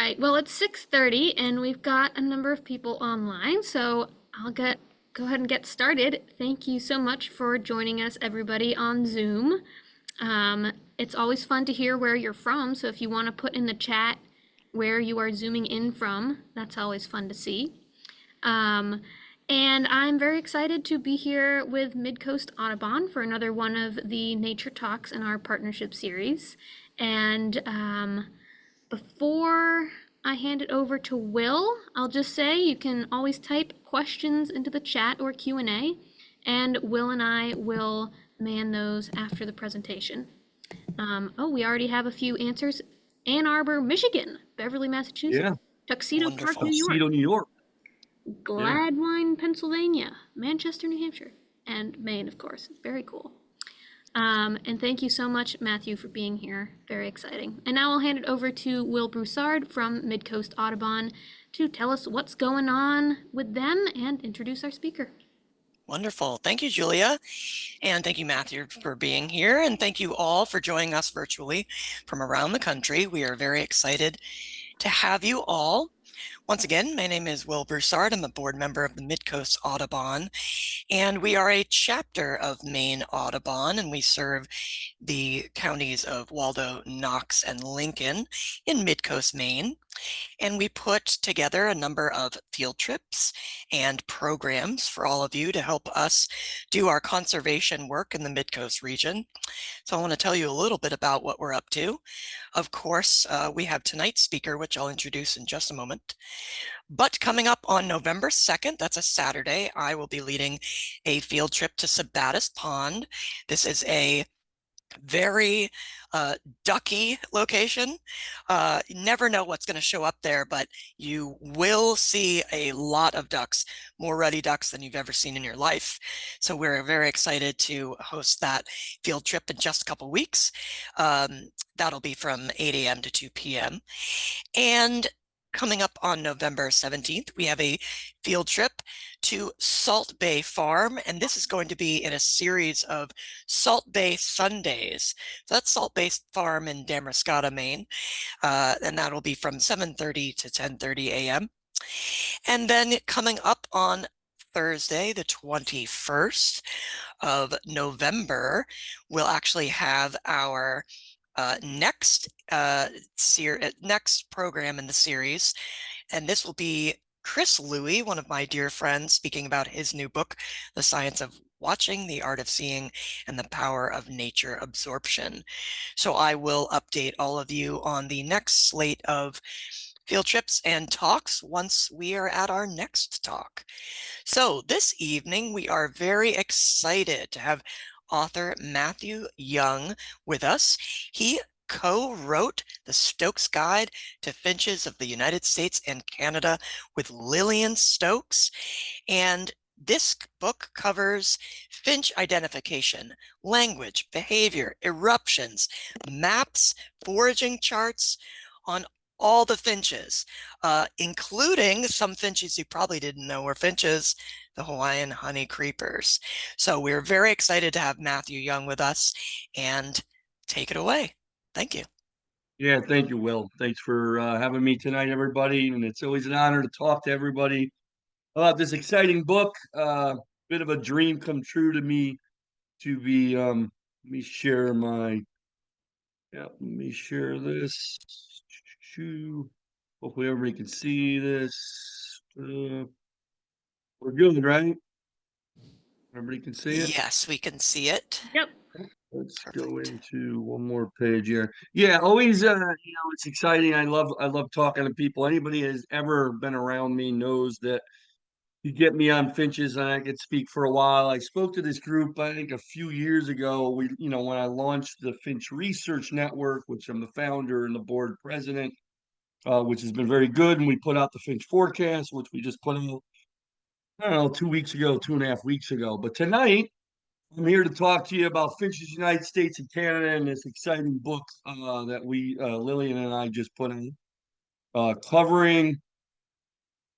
right. Well, it's 6:30 and we've got a number of people online, so go ahead and get started. Thank you so much for joining us, everybody, on Zoom. It's always fun to hear where you're from, so if you want to put in the chat where you are zooming in from, that's always fun to see. Um, and I'm very excited to be here with Mid-Coast Audubon for another one of the nature talks in our partnership series. And before I hand it over to Will, I'll just say you can always type questions into the chat or Q&A, and Will and I will man those after the presentation. We already have a few answers. Ann Arbor, Michigan, Beverly, Massachusetts, Yeah. Tuxedo Park, Wonderful. New York, Tuxedo, New York. Gladwine, Pennsylvania, Manchester, New Hampshire, and Maine, of course. Very cool. And thank you so much, Matthew, for being here. Very exciting. And now I'll hand it over to Will Broussard from Mid-Coast Audubon to tell us what's going on with them and introduce our speaker. Wonderful. Thank you, Julia. And thank you, Matthew, for being here. And thank you all for joining us virtually from around the country. We are very excited to have you all. Once again, my name is Will Broussard. I'm a board member of the Mid-Coast Audubon, and we are a chapter of Maine Audubon, and we serve the counties of Waldo, Knox, and Lincoln in Mid-Coast, Maine. And we put together a number of field trips and programs for all of you to help us do our conservation work in the Mid-Coast region. So I want to tell you a little bit about what we're up to. Of course, we have tonight's speaker, which I'll introduce in just a moment. But coming up on November 2nd, that's a Saturday, I will be leading a field trip to Sabattis Pond. This is a very ducky location. You never know what's going to show up there, but you will see a lot of ducks, more ruddy ducks than you've ever seen in your life. So we're very excited to host that field trip in just a couple weeks. That'll be from 8 a.m. to 2 p.m. And coming up on November 17th, we have a field trip to Salt Bay Farm, and this is going to be in a series of Salt Bay Sundays. So that's Salt Bay Farm in Damariscotta, Maine, and that'll be from 7:30 to 10:30 a.m. And then coming up on Thursday, the 21st of November, we'll actually have our next program in the series, and this will be Chris Louie, one of my dear friends, speaking about his new book, The Science of Watching, the Art of Seeing, and the Power of Nature Absorption. So I will update all of you on the next slate of field trips and talks once we are at our next talk. So this evening, we are very excited to have author Matthew Young with us. He co-wrote the Stokes Guide to Finches of the United States and Canada with Lillian Stokes. And this book covers finch identification, language, behavior, eruptions, maps, foraging charts on all the finches, including some finches you probably didn't know were finches, the Hawaiian honeycreepers. So we're very excited to have Matthew Young with us, and take it away. Thank you. Yeah, thank you, Will. Thanks for having me tonight, everybody. And it's always an honor to talk to everybody about this exciting book. Bit of a dream come true to me to be, let me share let me share this. Hopefully everybody can see this. We're good, right? Everybody can see it? Yes, we can see it. Yep. Let's Perfect. go into one more page here. Yeah, always it's exciting. I love talking to people. Anybody has ever been around me knows that you get me on finches and I could speak for a while. I spoke to this group, I think a few years ago. When I launched the Finch Research Network, which I'm the founder and the board president, which has been very good. And we put out the Finch Forecast, which we just put out, I don't know, 2 weeks ago, 2.5 weeks ago. But tonight, I'm here to talk to you about Finches, United States and Canada, and this exciting book that Lillian and I just put in, covering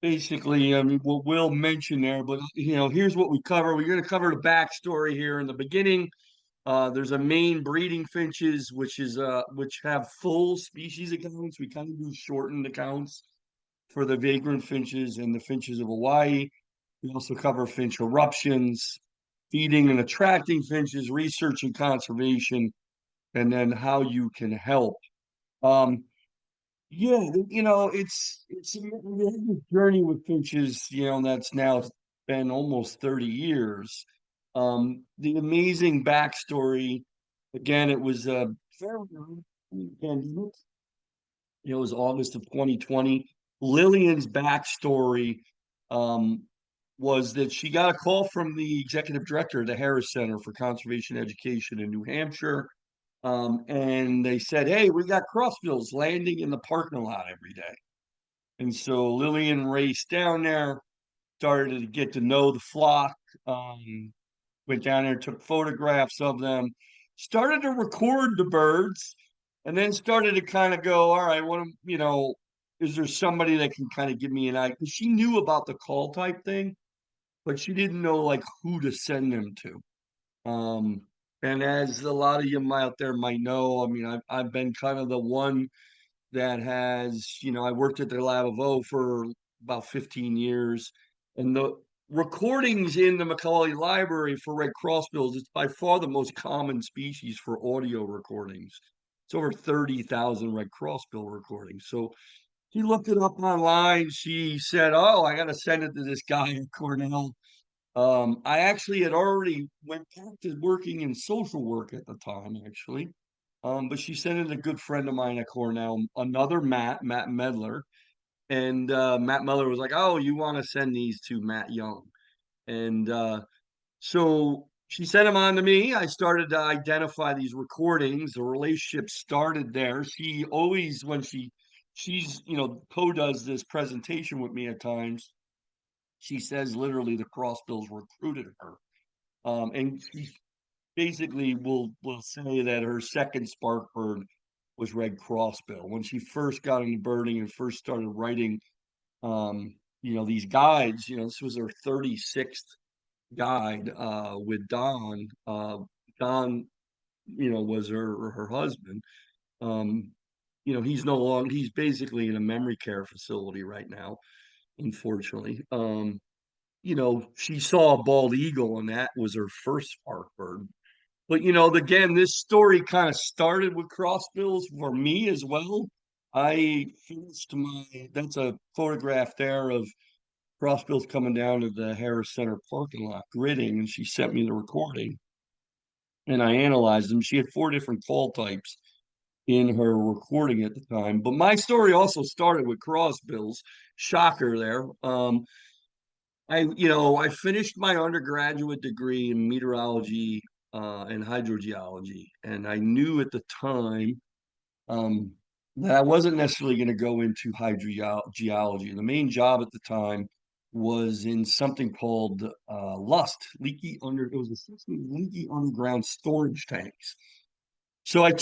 basically, I mean, what Will mentioned there, but here's what we cover. We're going to cover the backstory here in the beginning. There's a main breeding finches, which have full species accounts. We kind of do shortened accounts for the vagrant finches and the finches of Hawaii. We also cover finch eruptions, feeding and attracting finches, research and conservation, and then how you can help. Um, yeah, it's we had this journey with finches, that's now been almost 30 years. The amazing backstory, again, it was very early pandemic. It was August of 2020. Lillian's backstory um, was that she got a call from the executive director of the Harris Center for Conservation Education in New Hampshire. And they said, hey, we got crossbills landing in the parking lot every day. And so Lillian raced down there, started to get to know the flock, went down there, took photographs of them, started to record the birds, and then started to kind of go, all right, is there somebody that can kind of give me an idea? Because she knew about the call type thing, but she didn't know like who to send them to. And as a lot of you out there might know, I mean, I've been kind of the one that has, I worked at the Lab of O for about 15 years, and the recordings in the Macaulay Library for red crossbills is by far the most common species for audio recordings. It's over 30,000 red crossbill recordings. So she looked it up online. She said, "Oh, I got to send it to this guy at Cornell." I actually had already went back to working in social work at the time, actually. But she sent it a good friend of mine at Cornell, another Matt Medler. And Matt Medler was like, oh, you want to send these to Matt Young. And so she sent them on to me. I started to identify these recordings. The relationship started there. She always, when she's, co-does this presentation with me at times, she says literally the crossbills recruited her. And she basically will say that her second spark bird was red crossbill. When she first got into birding and first started writing, these guides, this was her 36th guide with Don. Don, was her husband. Um, he's basically in a memory care facility right now, unfortunately. She saw a bald eagle, and that was her first spark bird. But again, this story kind of started with crossbills for me as well. I finished that's a photograph there of crossbills coming down to the Harris Center parking lot gridding, and she sent me the recording and I analyzed them. She had 4 different call types in her recording at the time. But my story also started with crossbills. Shocker there. I finished my undergraduate degree in meteorology and hydrogeology, and I knew at the time um, that I wasn't necessarily going to go into hydrogeology. The main job at the time was in something called LUST, it was essentially leaky underground storage tanks. So I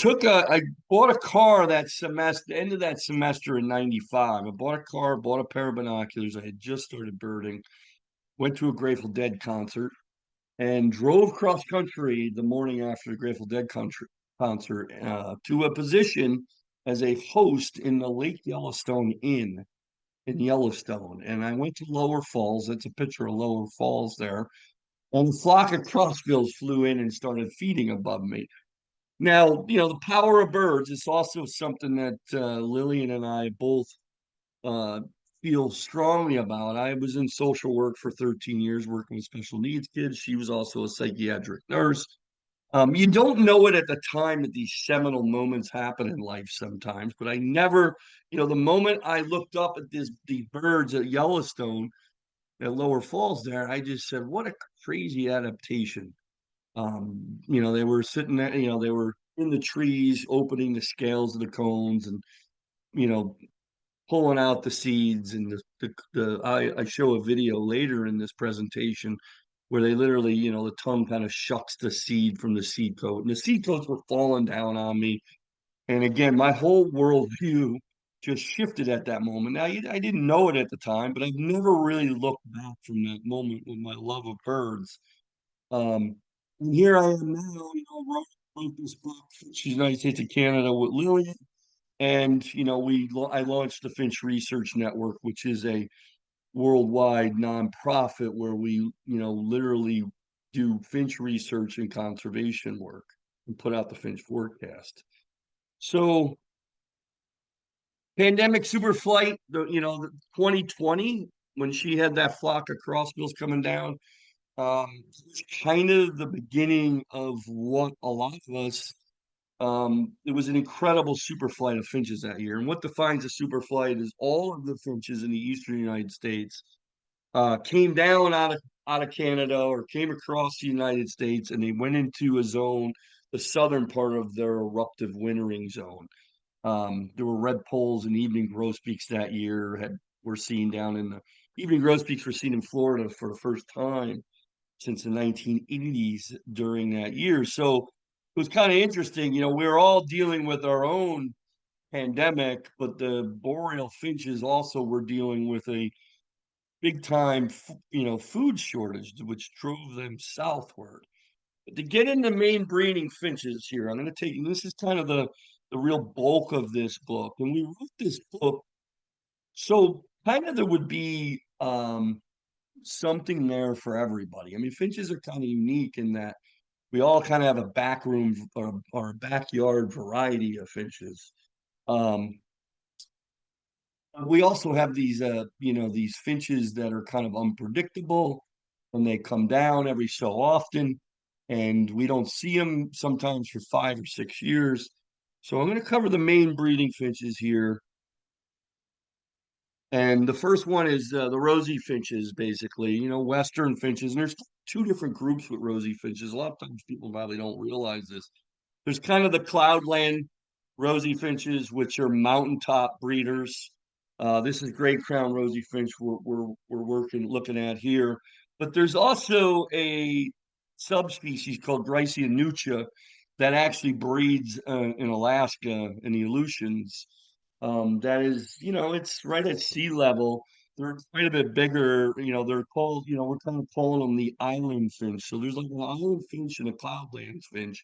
bought a car that semester, the end of that semester in '95. I bought a car, bought a pair of binoculars. I had just started birding, went to a Grateful Dead concert, and drove cross country the morning after the Grateful Dead concert to a position as a host in the Lake Yellowstone Inn in Yellowstone. And I went to Lower Falls. That's a picture of Lower Falls there. And a flock of crossbills flew in and started feeding above me. Now, the power of birds is also something that Lillian and I both uh, feel strongly about. I was in social work for 13 years working with special needs kids. She was also a psychiatric nurse. You don't know it at the time that these seminal moments happen in life sometimes, but I never, the moment I looked up at these birds at Yellowstone at Lower Falls there, I just said, what a crazy adaptation. They were sitting there, they were in the trees, opening the scales of the cones and, you know, pulling out the seeds. And I show a video later in this presentation where they literally, the tongue kind of shucks the seed from the seed coat, and the seed coats were falling down on me. And again, my whole worldview just shifted at that moment. Now, I didn't know it at the time, but I've never really looked back from that moment with my love of birds. Um, And here I am now, wrote this book, Finch, United States and Canada with Lillian. And, I launched the Finch Research Network, which is a worldwide nonprofit where we, literally do finch research and conservation work and put out the finch forecast. So pandemic super flight, the 2020, when she had that flock of crossbills coming down, it was kind of the beginning of what a lot of us, it was an incredible super flight of finches that year. And what defines a super flight is all of the finches in the eastern United States came down out of Canada or came across the United States, and they went into a zone, the southern part of their eruptive wintering zone. There were red poles and evening grosbeaks that year. Were seen down in the evening grosbeaks were seen in Florida for the first time since the 1980s during that year. So it was kind of interesting. We were all dealing with our own pandemic, but the boreal finches also were dealing with a big time, food shortage, which drove them southward. But to get into main breeding finches here, I'm going to take, this is kind of the real bulk of this book. And we wrote this book so kind of there would be something there for everybody. I mean, finches are kind of unique in that we all kind of have a back room or a backyard variety of finches. Um, we also have these finches that are kind of unpredictable, and they come down every so often, and we don't see them sometimes for 5 or 6 years. So I'm going to cover the main breeding finches here. And the first one is the rosy finches, basically, western finches. And there's two different groups with rosy finches. A lot of times people probably don't realize this. There's kind of the cloudland rosy finches, which are mountaintop breeders. This is gray crown rosy finch we're looking at here. But there's also a subspecies called Gracia that actually breeds in Alaska in the Aleutians. That is, it's right at sea level. They're quite a bit bigger. They're called, we're kind of calling them the island finch. So there's like an island finch and a cloudlands finch.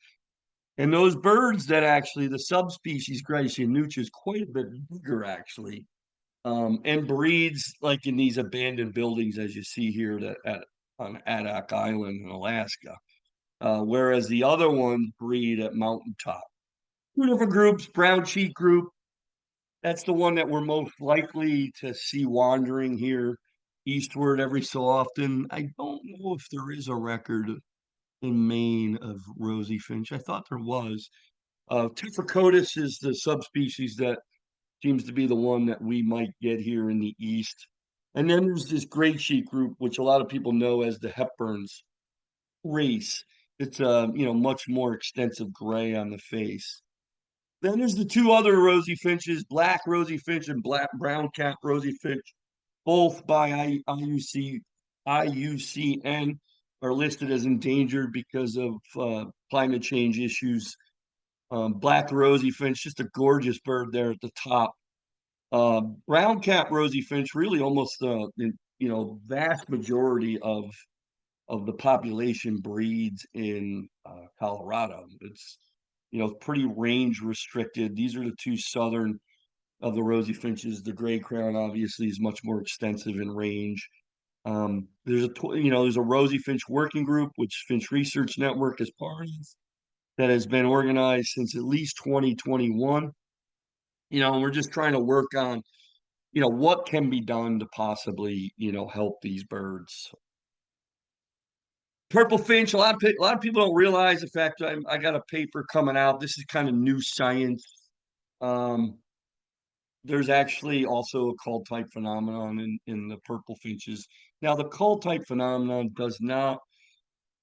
And those birds that actually, the subspecies Gracia is quite a bit bigger actually, and breeds like in these abandoned buildings as you see here on Adak Island in Alaska. Whereas the other ones breed at mountaintop. Two different groups, brown cheek group. That's the one that we're most likely to see wandering here eastward every so often. I don't know if there is a record in Maine of rosy finch. I thought there was. Tephrocotis is the subspecies that seems to be the one that we might get here in the east. And then there's this gray cheek group, which a lot of people know as the Hepburn's race. It's much more extensive gray on the face. Then there's the two other rosy finches, black rosy finch and black brown cap rosy finch, both by IUCN are listed as endangered because of climate change issues. Black rosy finch, just a gorgeous bird there at the top. Brown cap rosy finch, really almost the vast majority of the population breeds in Colorado. It's pretty range restricted. These are the two southern of the rosy finches. The gray crown obviously is much more extensive in range. There's a rosy finch working group, which Finch Research Network is part of, that has been organized since at least 2021. And we're just trying to work on, what can be done to possibly, help these birds. Purple finch, a lot of people don't realize the fact that I got a paper coming out. This is kind of new science. There's actually also a cull type phenomenon in the purple finches. Now, the cull type phenomenon does not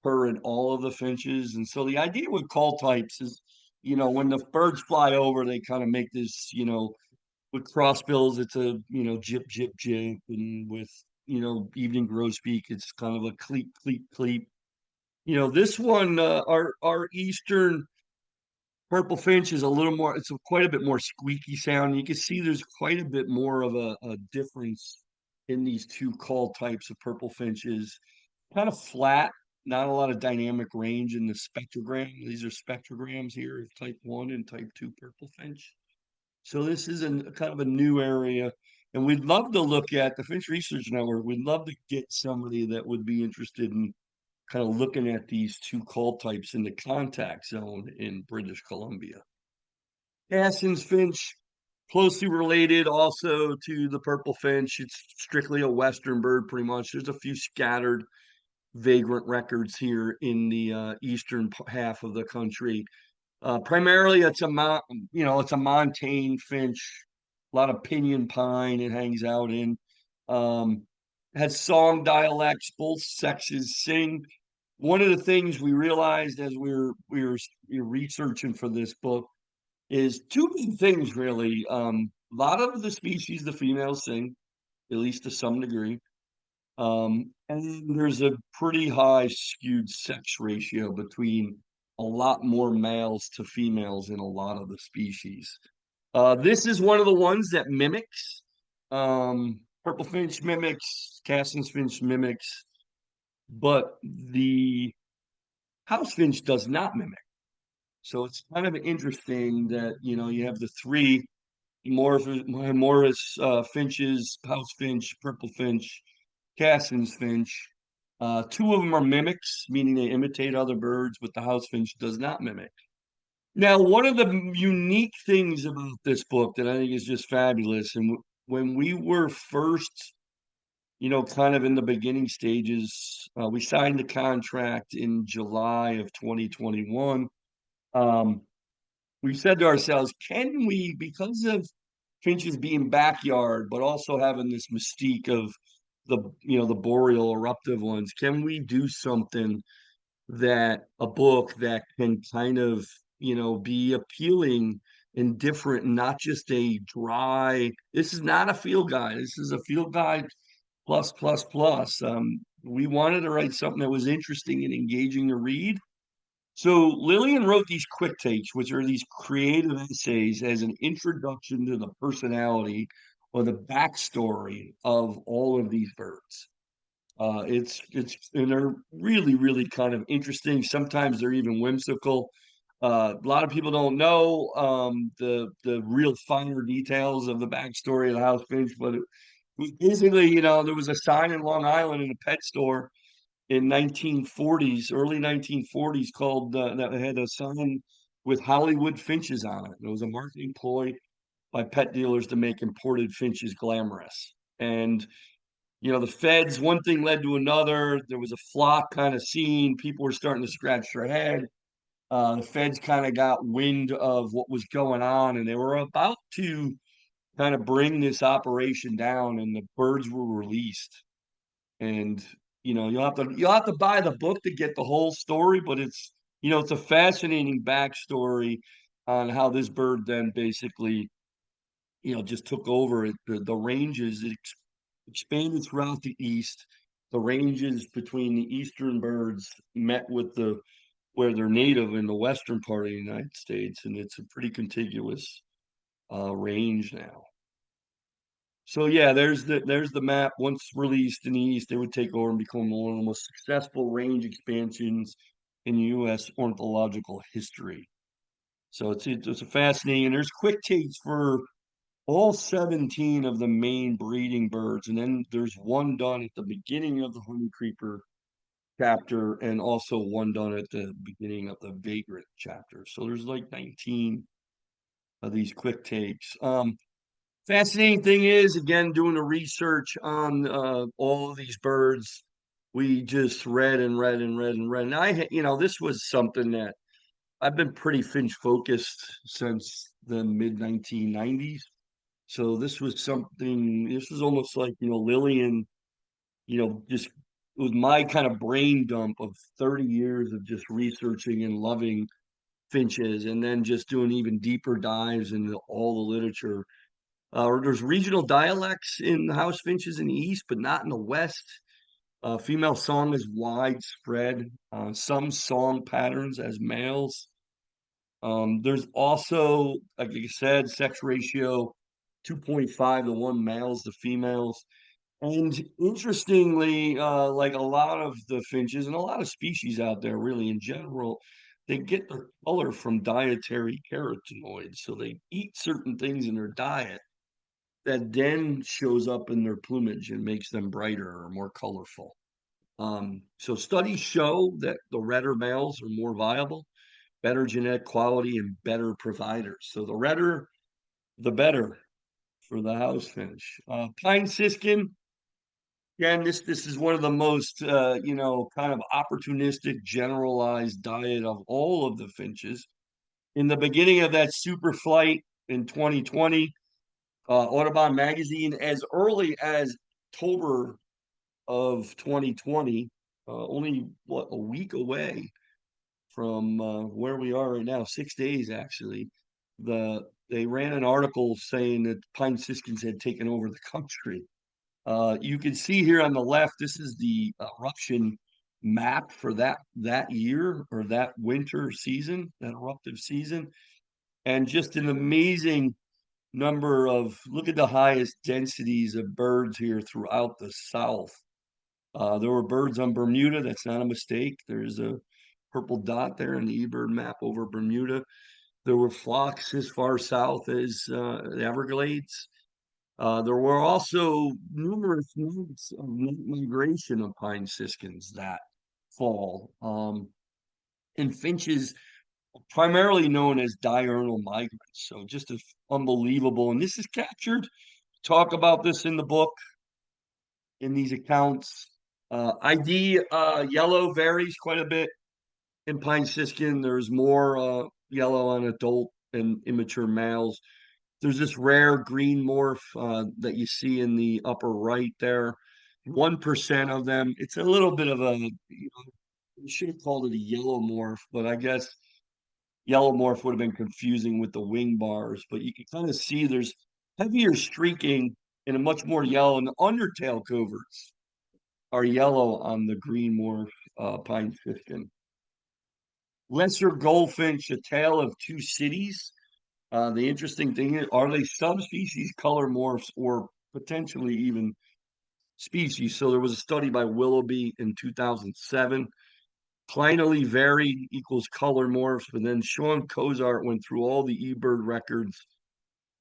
occur in all of the finches. And so the idea with cull types is, when the birds fly over, they kind of make this, with crossbills, it's a, jip, jip, jip. And with, evening grosbeak, it's kind of a cleep, cleep, cleep. This one, our eastern purple finch is a little more, it's quite a bit more squeaky sound. You can see there's quite a bit more of a difference in these two call types of purple finches. Kind of flat, not a lot of dynamic range in the spectrogram. These are spectrograms here of type 1 and type 2 purple finch. So this is kind of a new area. And we'd love to look at the Finch Research Network. We'd love to get somebody that would be interested in kind of looking at these two call types in the contact zone in British Columbia. Cassin's finch, closely related also to the purple finch. It's strictly a western bird, pretty much. There's a few scattered vagrant records here in the eastern half of the country. Primarily, it's a montane finch, a lot of pinyon pine it hangs out in. Has song dialects, both sexes sing. One of the things we realized as we were researching for this book is two big things really. A lot of the species, the females sing, at least to some degree. And there's a pretty high skewed sex ratio between a lot more males to females in a lot of the species. This is one of the ones that mimics. Purple finch mimics, Cassin's finch mimics, but the house finch does not mimic. So it's kind of interesting that, you have the three Morris finches, house finch, purple finch, Cassin's finch. Two of them are mimics, meaning they imitate other birds, but the house finch does not mimic. Now, one of the unique things about this book that I think is just fabulous, and when we were first, kind of in the beginning stages, we signed the contract in July of 2021. We said to ourselves, can we, because of finches being backyard, but also having this mystique of the boreal eruptive ones, can we do something a book that can kind of, be appealing and different, not just a dry, this is not a field guide. This is a field guide plus, plus, plus. We wanted to write something that was interesting and engaging to read. So Lillian wrote these quick takes, which are these creative essays as an introduction to the personality or the backstory of all of these birds. And they're really, really kind of interesting. Sometimes they're even whimsical. A lot of people don't know the real finer details of the backstory of the house finch, but basically, there was a sign in Long Island in a pet store in 1940s, early 1940s, called that had a sign with Hollywood finches on it. It was a marketing ploy by pet dealers to make imported finches glamorous. And the feds, one thing led to another. There was a flock kind of scene. People were starting to scratch their head. The feds kind of got wind of what was going on, and they were about to kind of bring this operation down, and the birds were released. And you'll have to buy the book to get the whole story, but it's a fascinating backstory on how this bird then basically just took over the ranges. It expanded throughout the east. The ranges between the eastern birds met with where they're native in the western part of the United States, and it's a pretty contiguous range now. So yeah, there's the map. Once released in the east, they would take over and become one of the most successful range expansions in U.S. ornithological history. So it's a fascinating, and there's quick takes for all 17 of the main breeding birds, and then there's one done at the beginning of the honeycreeper chapter, and also one done at the beginning of the vagrant chapter. So there's like 19 of these quick takes. Fascinating thing is, again, doing the research on all of these birds, we just read and read and read and read. And this was something that I've been pretty finch focused since the mid 1990s. So this was almost like, Lillian, just it was my kind of brain dump of 30 years of just researching and loving finches, and then just doing even deeper dives into all the literature. There's regional dialects in the house finches in the east, but not in the west. Female song is widespread. Some song patterns as males. There's also, like I said, sex ratio 2.5 to 1 males to females. And interestingly, like a lot of the finches and a lot of species out there, really in general, they get their color from dietary carotenoids. So they eat certain things in their diet that then shows up in their plumage and makes them brighter or more colorful. So studies show that the redder males are more viable, better genetic quality, and better providers. So the redder, the better for the house finch. Pine siskin. Yeah, and this is one of the most kind of opportunistic, generalized diet of all of the finches. In the beginning of that super flight in 2020, Audubon magazine, as early as October of 2020, only what, a week away from where we are right now, 6 days actually. They ran an article saying that pine siskins had taken over the country. You can see here on the left, this is the eruption map for that year or that winter season, that eruptive season, and just an amazing number of, look at the highest densities of birds here throughout the South. There were birds on Bermuda. That's not a mistake. There's a purple dot there in the eBird map over Bermuda. There were flocks as far south as the Everglades. There were also numerous months of migration of pine siskins that fall. And finches, primarily known as diurnal migrants. So just unbelievable. And this is captured. Talk about this in the book, in these accounts. ID yellow varies quite a bit in pine siskin. There's more yellow on adult and immature males. There's this rare green morph that you see in the upper right there. 1% of them. It's a little bit of a, you should have called it a yellow morph, but I guess yellow morph would have been confusing with the wing bars. But you can kind of see there's heavier streaking and a much more yellow, and the undertail coverts are yellow on the green morph pine siskin. Lesser goldfinch, a tale of two cities. The interesting thing is, are they subspecies, color morphs, or potentially even species? So there was a study by Willoughby in 2007. Clinally varied equals color morphs, but then Sean Cozart went through all the eBird records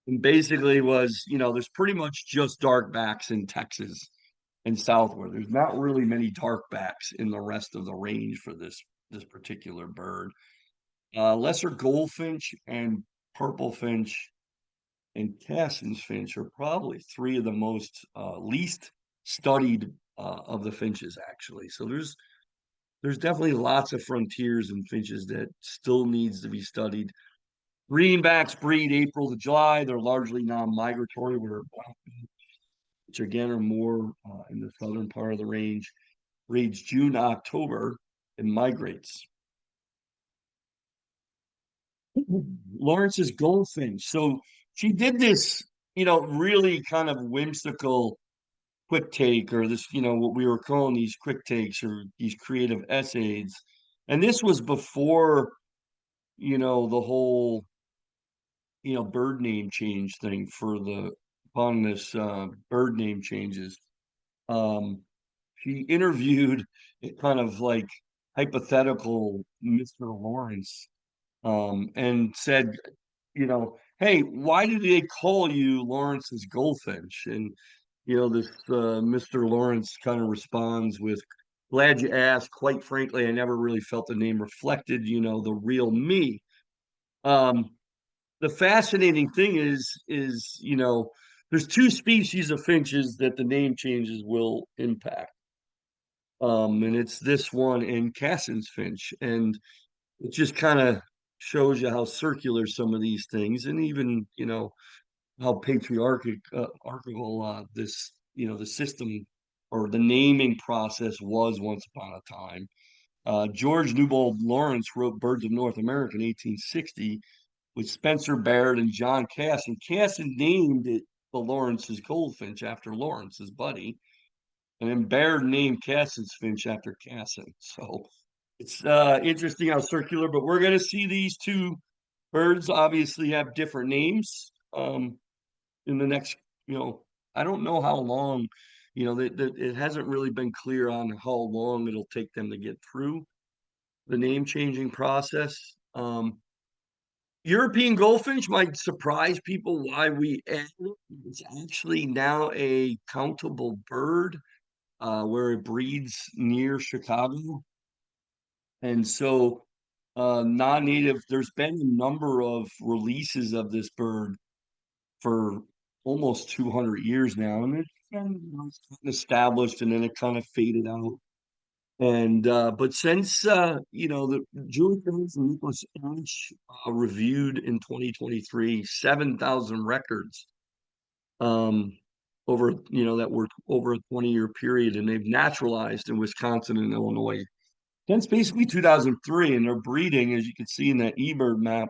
and basically was, there's pretty much just dark backs in Texas and southward. There's not really many dark backs in the rest of the range for this particular bird. Lesser goldfinch and purple finch and Cassin's finch are probably three of the most least studied of the finches, actually. So there's definitely lots of frontiers in finches that still needs to be studied. Greenbacks breed April to July. They're largely non-migratory, where which again are more in the southern part of the range. Breeds June to October and migrates. Lawrence's goldfinch. So she did this, really kind of whimsical quick take, or this, what we were calling these quick takes or these creative essays. And this was before, the whole, bird name change thing for the upon this bird name changes. Um, she interviewed a kind of like hypothetical Mr. Lawrence and said, hey, why did they call you Lawrence's goldfinch? And, this Mr. Lawrence kind of responds with, glad you asked. Quite frankly, I never really felt the name reflected, the real me. The fascinating thing is, there's two species of finches that the name changes will impact. And it's this one and Cassin's finch. And it just kind of shows you how circular some of these things, and even how patriarchal this the system or the naming process was once upon a time. George Newbold Lawrence wrote Birds of North America in 1860 with Spencer Baird and John Cassin. Cassin named it the Lawrence's goldfinch after Lawrence's buddy, and then Baird named Cassin's finch after Cassin. So it's interesting how circular, but we're going to see these two birds obviously have different names in the next, I don't know how long you know, that it hasn't really been clear on how long it'll take them to get through the name changing process. European goldfinch might surprise people why we added it. It's actually now a countable bird where it breeds near Chicago. And so non-native, there's been a number of releases of this bird for almost 200 years now. And it's been, you know, it's gotten established and then it kind of faded out. And but since you know, the Julie Finch and Nicholas Finch reviewed in 2023 7,000 records over, you know, that were over a 20-year period, and they've naturalized in Wisconsin and Illinois since basically 2003, and they're breeding, as you can see in that eBird map,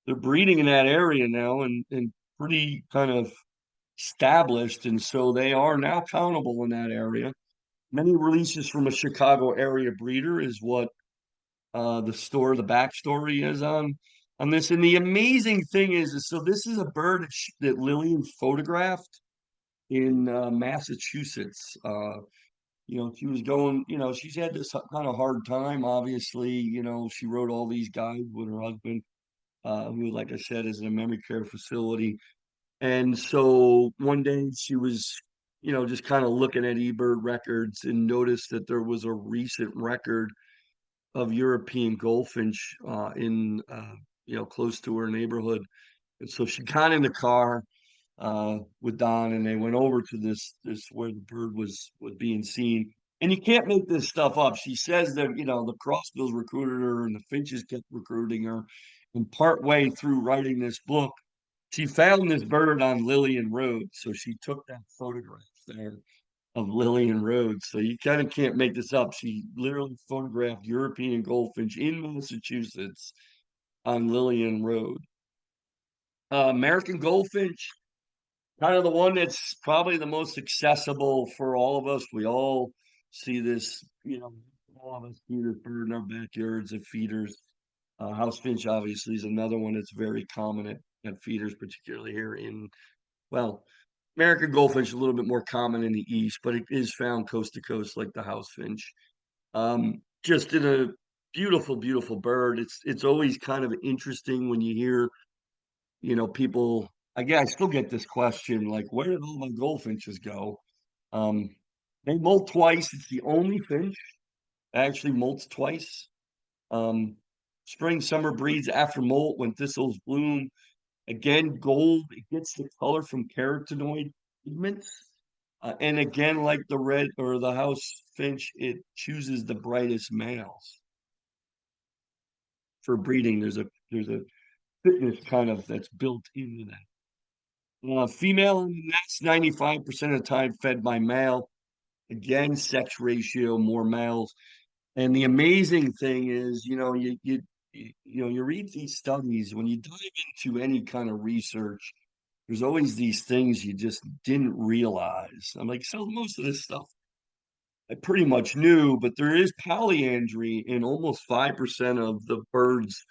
they're breeding in that area now and pretty kind of established, and so they are now countable in that area. Many releases from a Chicago area breeder is what the backstory is on this. And the amazing thing is so this is a bird that Lillian photographed in Massachusetts. You know, she was going, you know, she's had this kind of hard time, obviously. You know, she wrote all these guides with her husband, who, like I said, is in a memory care facility. And so one day she was, you know, just kind of looking at eBird records and noticed that there was a recent record of European goldfinch in, you know, close to her neighborhood. And so she got in the car with Don, and they went over to this where the bird was being seen. And you can't make this stuff up. She says that, you know, the crossbills recruited her and the finches kept recruiting her. And part way through writing this book, she found this bird on Lillian Road. So she took that photograph there of Lillian Road. So you kind of can't make this up. She literally photographed European goldfinch in Massachusetts on Lillian Road. American goldfinch, kind of the one that's probably the most accessible for all of us. We all see this, you know, all of us see this bird in our backyards at feeders. House finch obviously is another one that's very common at feeders, particularly here in, well, American goldfinch is a little bit more common in the east, but it is found coast to coast like the house finch. Just in a beautiful, beautiful bird. It's always kind of interesting when you hear, you know, people. I still get this question like, where did all my goldfinches go? Um, they molt twice. It's the only finch that actually molts twice. Um, Spring, summer breeds after molt when thistles bloom. Again, gold, it gets the color from carotenoid pigments. And again, like the red or the house finch, it chooses the brightest males for breeding. There's a fitness kind of that's built into that. Female in the nest, 95% of the time fed by male. Again, sex ratio, more males. And the amazing thing is, you know, you read these studies, when you dive into any kind of research, there's always these things you just didn't realize. I'm like, so most of this stuff I pretty much knew, but there is polyandry in almost 5% of the birds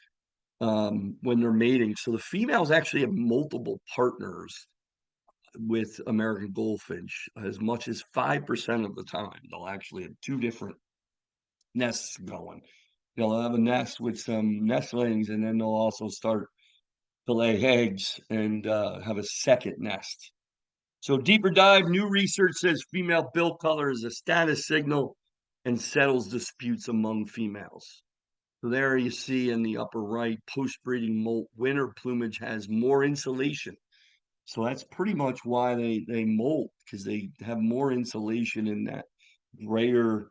when they're mating. So the females actually have multiple partners with American goldfinch. As much as 5% of the time, they'll actually have two different nests going. They'll have a nest with some nestlings, and then they'll also start to lay eggs and have a second nest. So deeper dive, new research says female bill color is a status signal and settles disputes among females. So there you see in the upper right, post-breeding molt winter plumage has more insulation. So that's pretty much why they molt, because they have more insulation in that grayer,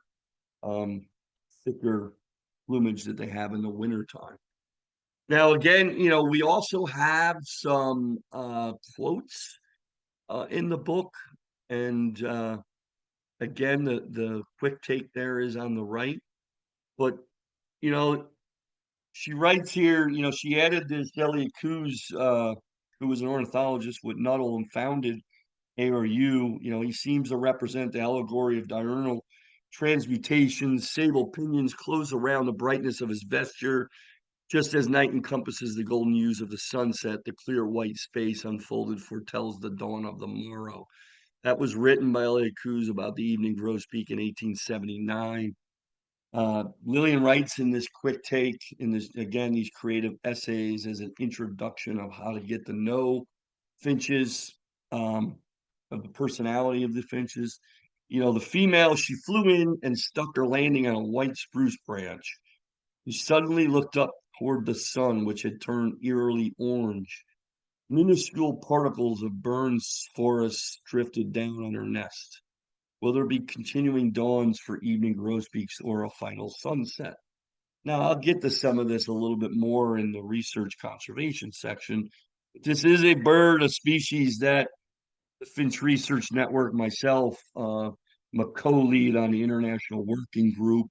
thicker plumage that they have in the wintertime. Now, again, you know, we also have some quotes in the book. And again, the quick take there is on the right. But, you know, she writes here, you know, she added this Elliot Coos, who was an ornithologist with Nuttall and founded ARU. You know, he seems to represent the allegory of diurnal transmutations. Sable pinions close around the brightness of his vesture. Just as night encompasses the golden hues of the sunset, the clear white space unfolded foretells the dawn of the morrow. That was written by Elliot Cruz about the evening grosbeak in 1879. Lillian writes in this quick take, in this, again, these creative essays as an introduction of how to get to know finches, of the personality of the finches. You know, the female, she flew in and stuck her landing on a white spruce branch. She suddenly looked up toward the sun, which had turned eerily orange. Minuscule particles of burned forests drifted down on her nest. Will there be continuing dawns for evening grosbeaks or a final sunset? Now, I'll get to some of this a little bit more in the research conservation section. This is a bird, a species that the Finch Research Network, myself, I'm a co-lead on the international working group,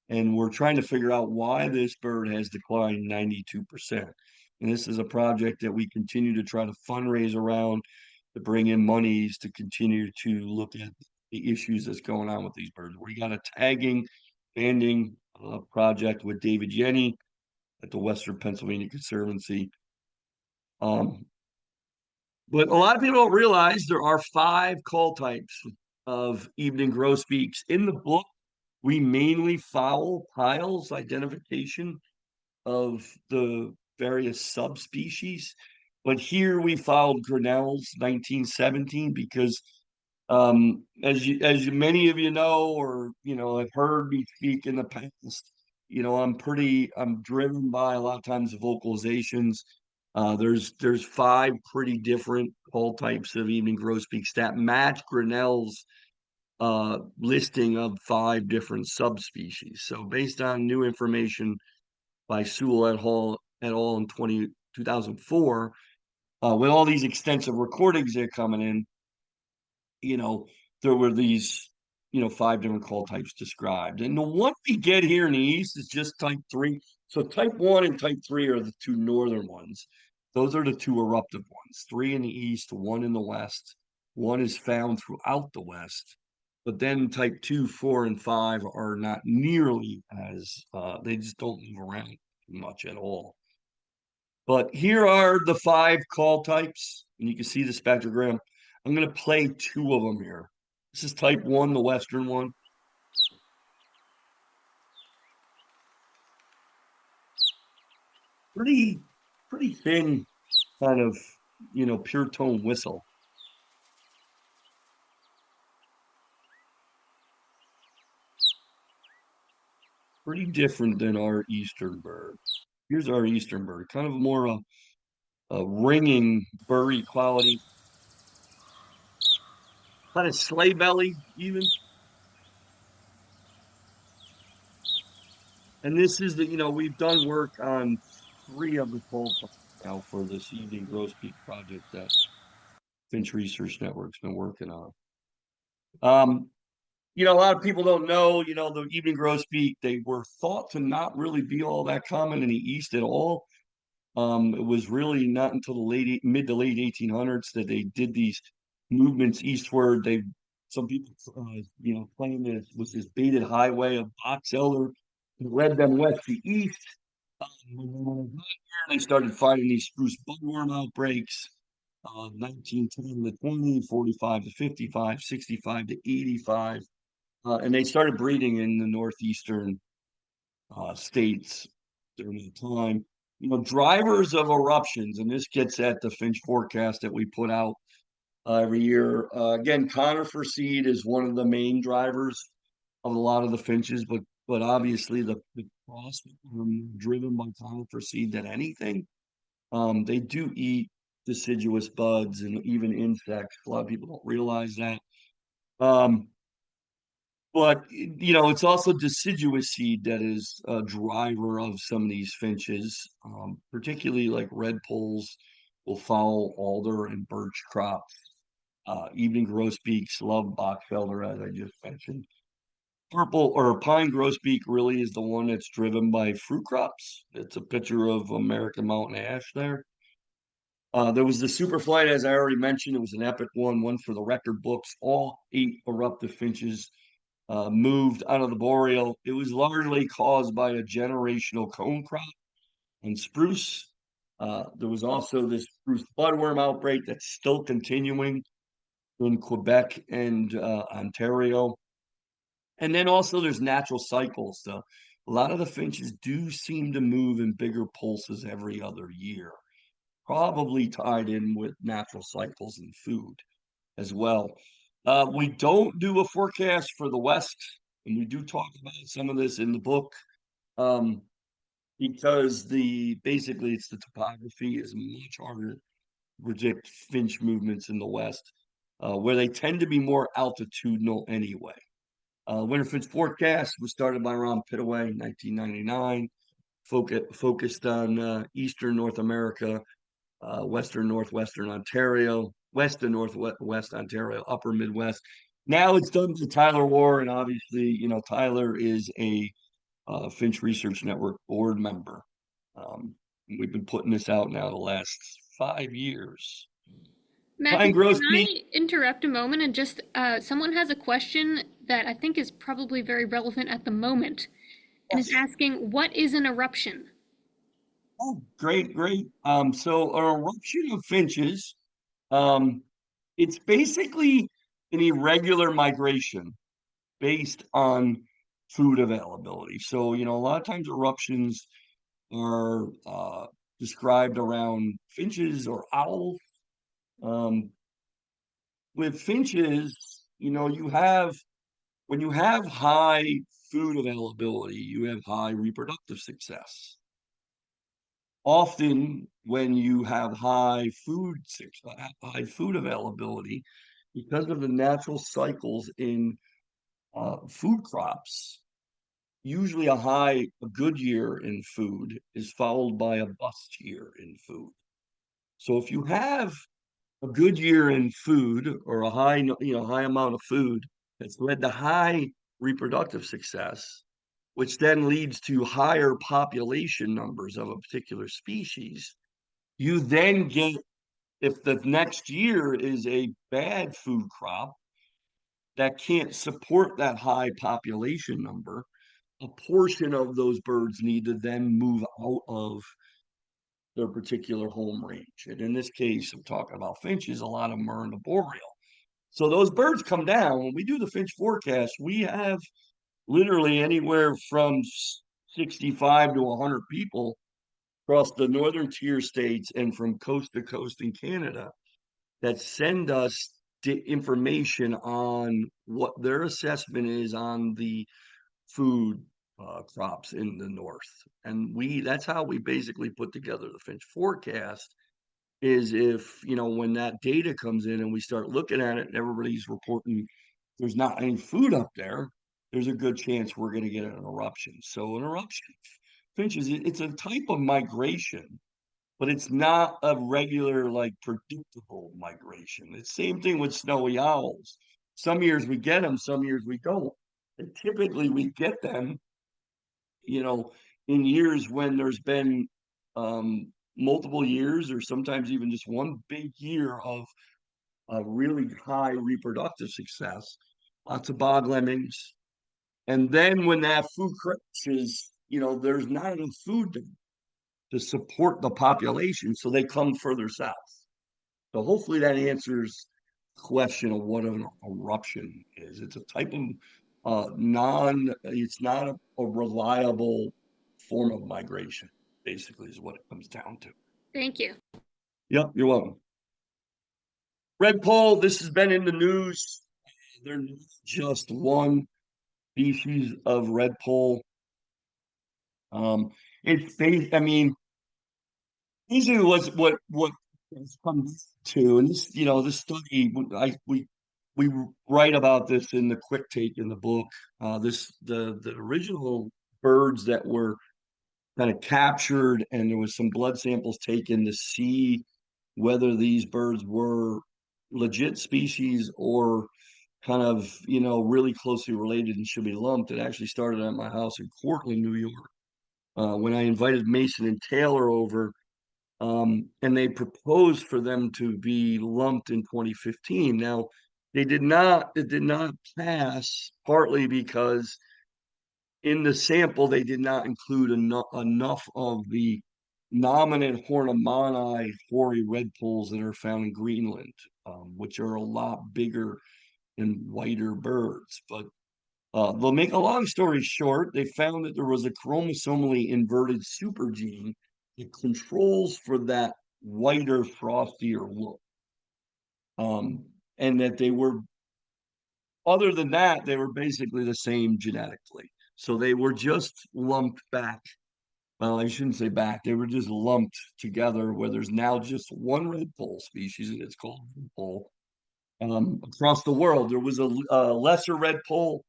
and we're trying to figure out why this bird has declined 92%. And this is a project that we continue to try to fundraise around to bring in monies to continue to look at the issues that's going on with these birds. We got a tagging, banding project with David Yenny at the Western Pennsylvania Conservancy. But a lot of people don't realize there are 5 call types of evening grosbeaks. In the book, we mainly follow Pyle's identification of the various subspecies, but here we followed Grinnell's 1917 because, as many of you know, or have heard me speak in the past, I'm driven by a lot of times vocalizations. There's 5 pretty different call types of evening grosbeaks that match Grinnell's listing of 5 different subspecies. So based on new information by Sewell et al. In 2004, with all these extensive recordings that are coming in, there were these 5 different call types described. And the one we get here in the East is just type 3. So type 1 and type 3 are the 2 northern ones. Those are the 2 eruptive ones, 3 in the East, 1 in the West. 1 is found throughout the West. But then type 2, 4, and 5 are not nearly as, they just don't move around much at all. But here are the 5 call types, and you can see the spectrogram. I'm going to play 2 of them here. This is type 1, the Western one. Pretty thin, kind of, pure tone whistle. Pretty different than our eastern bird. Here's our eastern bird, kind of more a ringing, burry quality. Kind of sleigh belly, even. And this is we've done work on 3 of the call now for this evening grosbeak project that Finch Research Network's been working on. A lot of people don't know, the evening grosbeak, they were thought to not really be all that common in the East at all. It was really not until the mid to late 1800s that they did these movements eastward. Some people, claim that it was this baited highway of box elder that led them west to east. They started finding these spruce budworm outbreaks. 1910 to 20, 45 to 55, 65 to 85. And they started breeding in the northeastern states during the time. Drivers of eruptions, and this gets at the Finch forecast that we put out every year. Again, conifer seed is one of the main drivers of a lot of the finches, but obviously the cross are more driven by conifer seed than anything. They do eat deciduous buds and even insects. A lot of people don't realize that. But it's also deciduous seed that is a driver of some of these finches, particularly like red poles will follow alder and birch crops. Evening grosbeaks love box elder, as I just mentioned. Purple or pine grosbeak really is the one that's driven by fruit crops. It's a picture of American mountain ash there. There was the super flight, as I already mentioned. It was an epic one for the record books. All 8 eruptive finches moved out of the boreal. It was largely caused by a generational cone crop and spruce. There was also this spruce budworm outbreak that's still continuing. in Quebec and Ontario. And then also there's natural cycles. So a lot of the finches do seem to move in bigger pulses every other year, probably tied in with natural cycles and food as well. We don't do a forecast for the West, and we do talk about some of this in the book, because basically it's the topography is much harder to predict finch movements in the West, where they tend to be more altitudinal anyway. Winter finch forecast was started by Ron Pittaway in 1999, focused on eastern North America, western northwestern Ontario, west and northwest Ontario, upper Midwest. Now it's done to Tyler War, and obviously, Tyler is a Finch Research Network board member. We've been putting this out now the last 5 years. Matthew, Pine can grosbeak. I interrupt a moment and just someone has a question that I think is probably very relevant at the moment and is asking, what is an eruption? Oh, great, great. So an eruption of finches, um, it's basically an irregular migration based on food availability. So, a lot of times eruptions are described around finches or owls. Um, with finches, when you have high food availability, you have high reproductive success. Often, when you have high food availability, because of the natural cycles in food crops, usually a good year in food is followed by a bust year in food. So if you have a good year in food or a high amount of food that's led to high reproductive success, which then leads to higher population numbers of a particular species, you then get, if the next year is a bad food crop that can't support that high population number, a portion of those birds need to then move out of their particular home range. And in this case, I'm talking about finches, a lot of them are in the boreal. So those birds come down. When we do the finch forecast, we have literally anywhere from 65 to 100 people across the northern tier states and from coast to coast in Canada that send us information on what their assessment is on the food crops in the north. And that's how we basically put together the finch forecast, is if, when that data comes in and we start looking at it and everybody's reporting there's not any food up there, there's a good chance we're going to get an eruption. So an eruption, finches, it's a type of migration, but it's not a regular, like, predictable migration. It's the same thing with snowy owls. Some years we get them, some years we don't. And typically we get them, in years when there's been multiple years or sometimes even just one big year of really high reproductive success, lots of bog lemmings. And then when that food crashes, there's not enough food to support the population, so they come further south. So hopefully that answers the question of what an eruption is. It's a type of it's not a reliable form of migration, basically, is what it comes down to. Thank you. Yep, you're welcome. Red pole, this has been in the news. There's not just one species of red pole. I mean, basically what it's come to, and this study, we write about this in the quick take in the book. The original birds that were kind of captured, and there was some blood samples taken to see whether these birds were legit species or kind of, really closely related and should be lumped. It actually started at my house in Cortland, New York, when I invited Mason and Taylor over, and they proposed for them to be lumped in 2015. Now, it did not pass, partly because in the sample they did not include enough of the nominate Hornomani hoary red poles that are found in Greenland. which are a lot bigger and whiter birds. But they'll make a long story short, they found that there was a chromosomally inverted supergene that controls for that whiter, frostier look. And that they were, other than that, they were basically the same genetically. So they were just lumped back. Well, I shouldn't say back. They were just lumped together where there's now just one redpoll species, and it's called redpoll. Across the world, there was a lesser redpoll,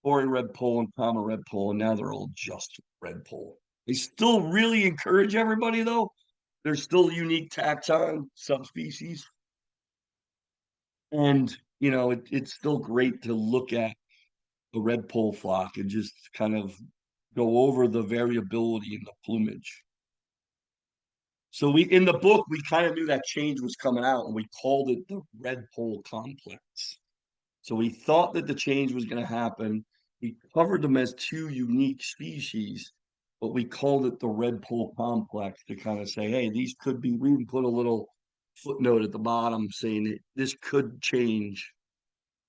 Ori redpoll, and common redpoll, and now they're all just redpoll. They still really encourage everybody, though. There's still unique taxon subspecies. And, you know, it's still great to look at the redpoll flock and just kind of go over the variability in the plumage. So we, in the book, we kind of knew that change was coming out, and we called it the redpoll complex. So we thought that the change was going to happen. We covered them as two unique species, but we called it the redpoll complex to kind of say, hey, these could be, we even put a little footnote at the bottom saying that this could change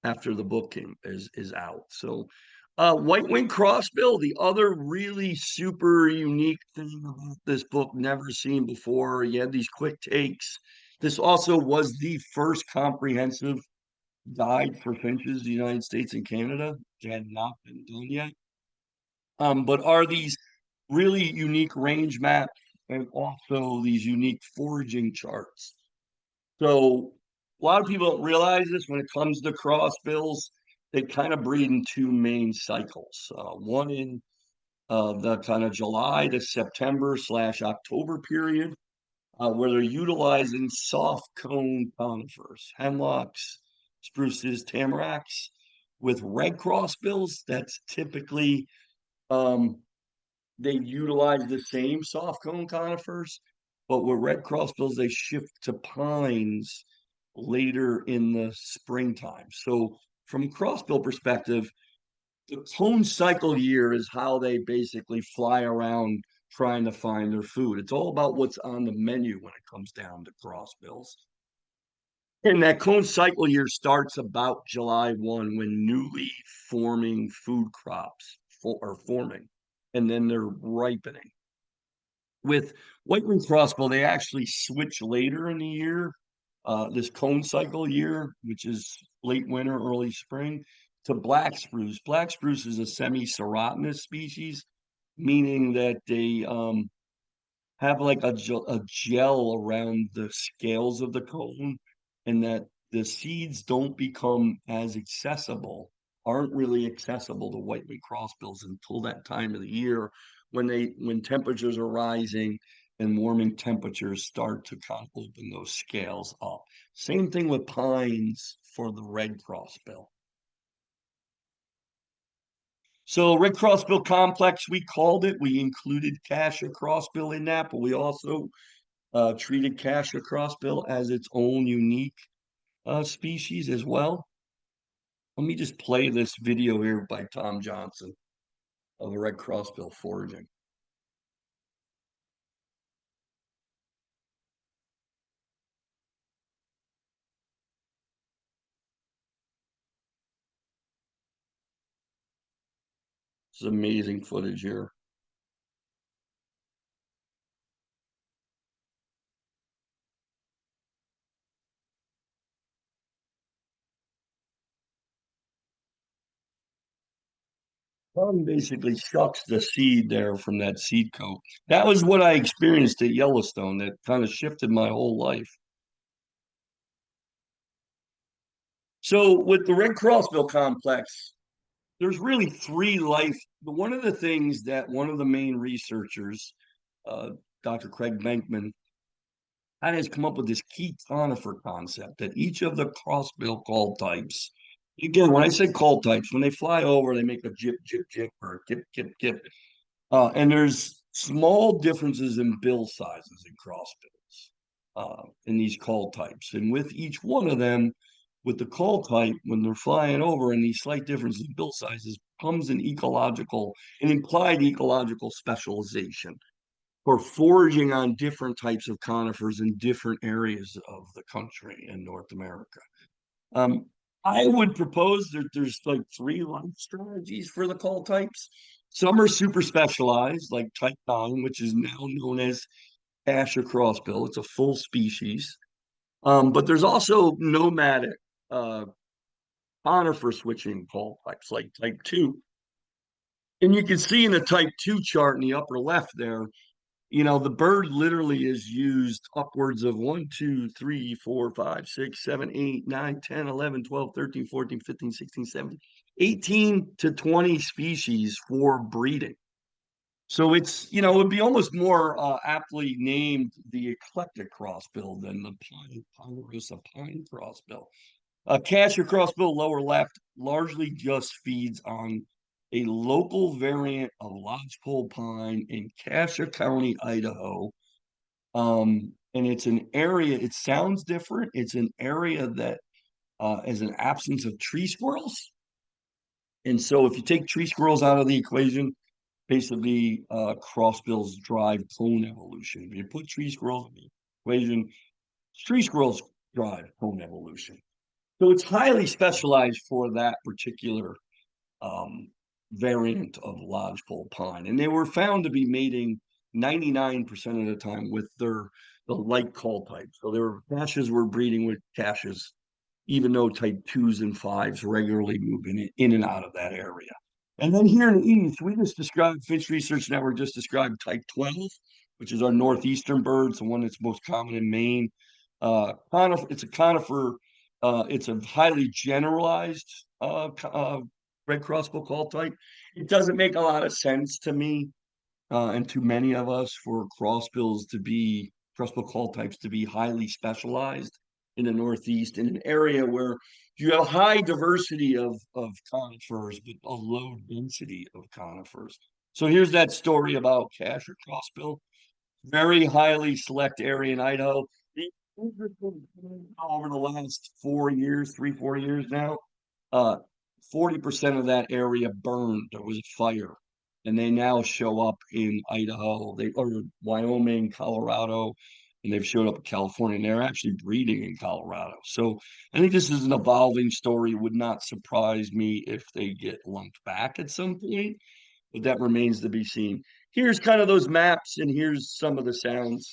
after the book is out. So white-winged crossbill, the other really super unique thing about this book, never seen before. You had these quick takes. This also was the first comprehensive guide for finches in the United States and Canada. It had not been done yet. But are these really unique range maps and also these unique foraging charts. So a lot of people don't realize this when it comes to crossbills. They kind of breed in two main cycles. One in the kind of July to September / October period, where they're utilizing soft cone conifers, hemlocks, spruces, tamaracks. With red crossbills, that's typically they utilize the same soft cone conifers, but with red crossbills, they shift to pines later in the springtime. So from a crossbill perspective, the cone cycle year is how they basically fly around trying to find their food. It's all about what's on the menu when it comes down to crossbills. And that cone cycle year starts about July 1 when newly forming food crops are forming, and then they're ripening. With white-winged crossbill, they actually switch later in the year, this cone cycle year, which is late winter, early spring, to black spruce. Black spruce is a semi-serotinous species, meaning that they have like a gel around the scales of the cone, and that the seeds don't become as accessible, aren't really accessible to white-winged crossbills until that time of the year when temperatures are rising and warming temperatures start to kind of open those scales up. Same thing with pines for the red crossbill. So red crossbill complex, we called it. We included Cassia crossbill in that, but we also treated Cassia crossbill as its own unique species as well. Let me just play this video here by Tom Johnson of the red crossbill foraging. It's amazing footage here. Basically shucks the seed there from that seed coat. That was what I experienced at Yellowstone that kind of shifted my whole life. So with the red crossbill complex, there's really three life. One of the things that one of the main researchers, Dr. Craig Bankman, has come up with this key conifer concept that each of the crossbill call types, again, when I say call types, when they fly over, they make a jip, jip, jip, or kip, kip, kip. And there's small differences in bill sizes in crossbills in these call types. And with each one of them, with the call type, when they're flying over and these slight differences in bill sizes, comes an implied ecological specialization. for foraging on different types of conifers in different areas of the country in North America. Um, I would propose that there's like three life strategies for the call types. Some are super specialized, like type 9, which is now known as Ash or crossbill. It's a full species. But there's also nomadic uh, conifer switching call types, like type 2. And you can see in the type 2 chart in the upper left there, the bird literally is used upwards of 1, 2, 3, 4, 5, 6, 7, 8, 9, 10, 11, 12, 13, 14, 15, 16, 17, 18 to 20 species for breeding. So it's, it would be almost more aptly named the eclectic crossbill than the ponderosa pine crossbill. Cassia crossbill lower left largely just feeds on a local variant of lodgepole pine in Cassia County, Idaho. And it's an area, it sounds different. It's an area that has an absence of tree squirrels. And so if you take tree squirrels out of the equation, basically crossbills drive clone evolution. If you put tree squirrels in the equation, tree squirrels drive clone evolution. So it's highly specialized for that particular variant of lodgepole pine. And they were found to be mating 99% of the time with the light call type. So caches were breeding with caches, even though type 2s and 5s regularly move in and out of that area. And then here in the east, we just described, Finch Research Network just described type 12, which is our northeastern birds, the one that's most common in Maine. It's a conifer. It's a highly generalized red crossbill call type. It doesn't make a lot of sense to me and to many of us for crossbill call types to be highly specialized in the Northeast, in an area where you have high diversity of conifers, but a low density of conifers. So here's that story about cash or crossbill. Very highly select area in Idaho. Over the last 4 years, 3, 4 years now, 40% of that area burned. There was a fire, and they now show up in Idaho, or Wyoming, Colorado, and they've showed up in California, and they're actually breeding in Colorado. So I think this is an evolving story. It would not surprise me if they get lumped back at some point, but that remains to be seen. Here's kind of those maps, and here's some of the sounds.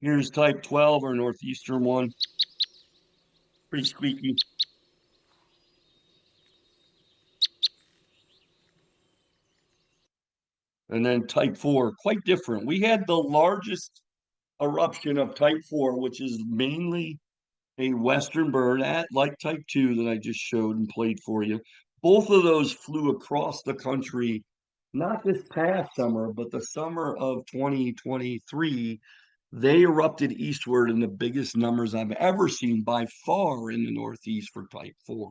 Here's type 12, or northeastern one. Pretty squeaky. And then type 4, quite different. We had the largest eruption of type 4, which is mainly a western bird, like type 2 that I just showed and played for you. Both of those flew across the country, not this past summer, but the summer of 2023. They erupted eastward in the biggest numbers I've ever seen by far in the Northeast for type 4.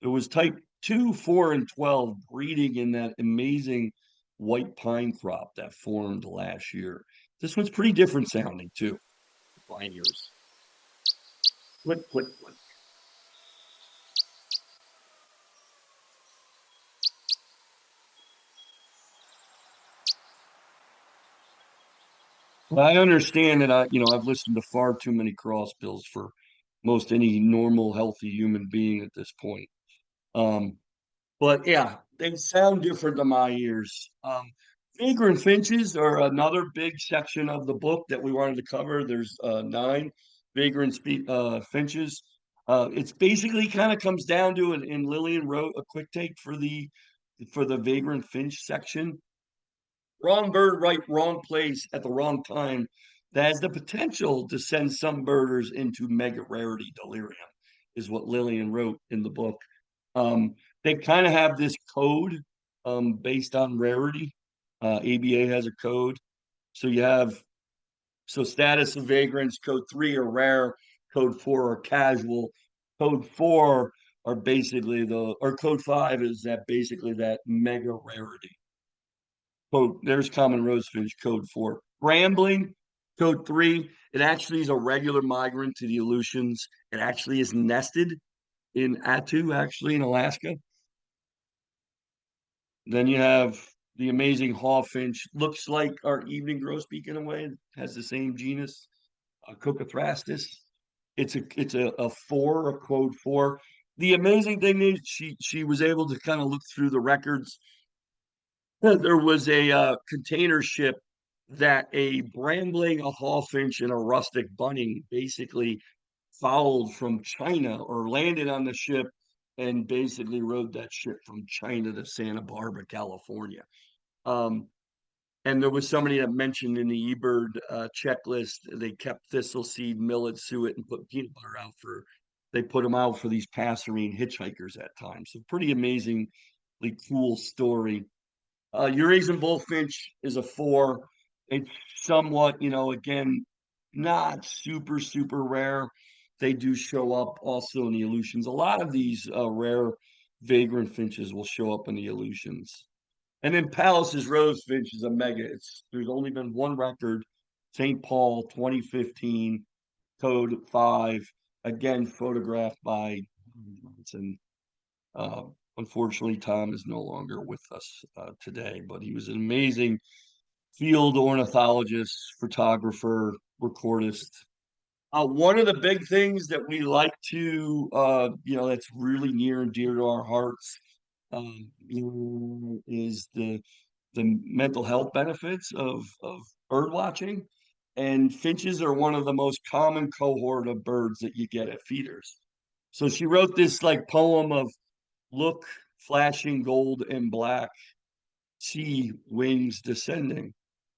It was type 2, 4, and 12 breeding in that amazing white pine crop that formed last year. This one's pretty different sounding too. Pine ears. Click, click, click. Well, I understand that I've listened to far too many crossbills for most any normal, healthy human being at this point. But yeah, they sound different to my ears. Vagrant finches are another big section of the book that we wanted to cover. There's 9 vagrant finches. It's basically kind of comes down to, and Lillian wrote a quick take for the vagrant finch section. Wrong bird, wrong place at the wrong time. That has the potential to send some birders into mega rarity delirium, is what Lillian wrote in the book. They kind of have this code based on rarity. ABA has a code. So status of vagrants, code 3 are rare, code 4 are casual, code 4 are basically code 5 is basically that mega rarity. There's common rosefinch, code 4. Brambling, code 3. It actually is a regular migrant to the Aleutians. It actually is nested in Attu, actually in Alaska. Then you have the amazing hawfinch. Looks like our evening grosbeak in a way. Has the same genus, Cocothrastus. It's a 4, a code 4. The amazing thing is she was able to kind of look through the records. There was a container ship that a brambling, a hawfinch, and a rustic bunny basically followed from China or landed on the ship and basically rode that ship from China to Santa Barbara, California. Um, and there was somebody that mentioned in the eBird checklist, they kept thistle seed, millet, suet, and put peanut butter out for, they put them out for these passerine hitchhikers at times. So pretty amazingly cool story. Eurasian bullfinch is a 4. It's somewhat, again, not super, super rare. They do show up also in the Aleutians. A lot of these rare vagrant finches will show up in the Aleutians. And then Palace's rose finch is a mega. There's only been one record, St. Paul, 2015, code 5. Again, photographed by Johnson. Uh, Unfortunately, Tom is no longer with us today, but he was an amazing field ornithologist, photographer, recordist. One of the big things that we like to, that's really near and dear to our hearts, is the mental health benefits of bird watching. And finches are one of the most common cohort of birds that you get at feeders. So she wrote this like poem of, look, flashing gold and black, see wings descending,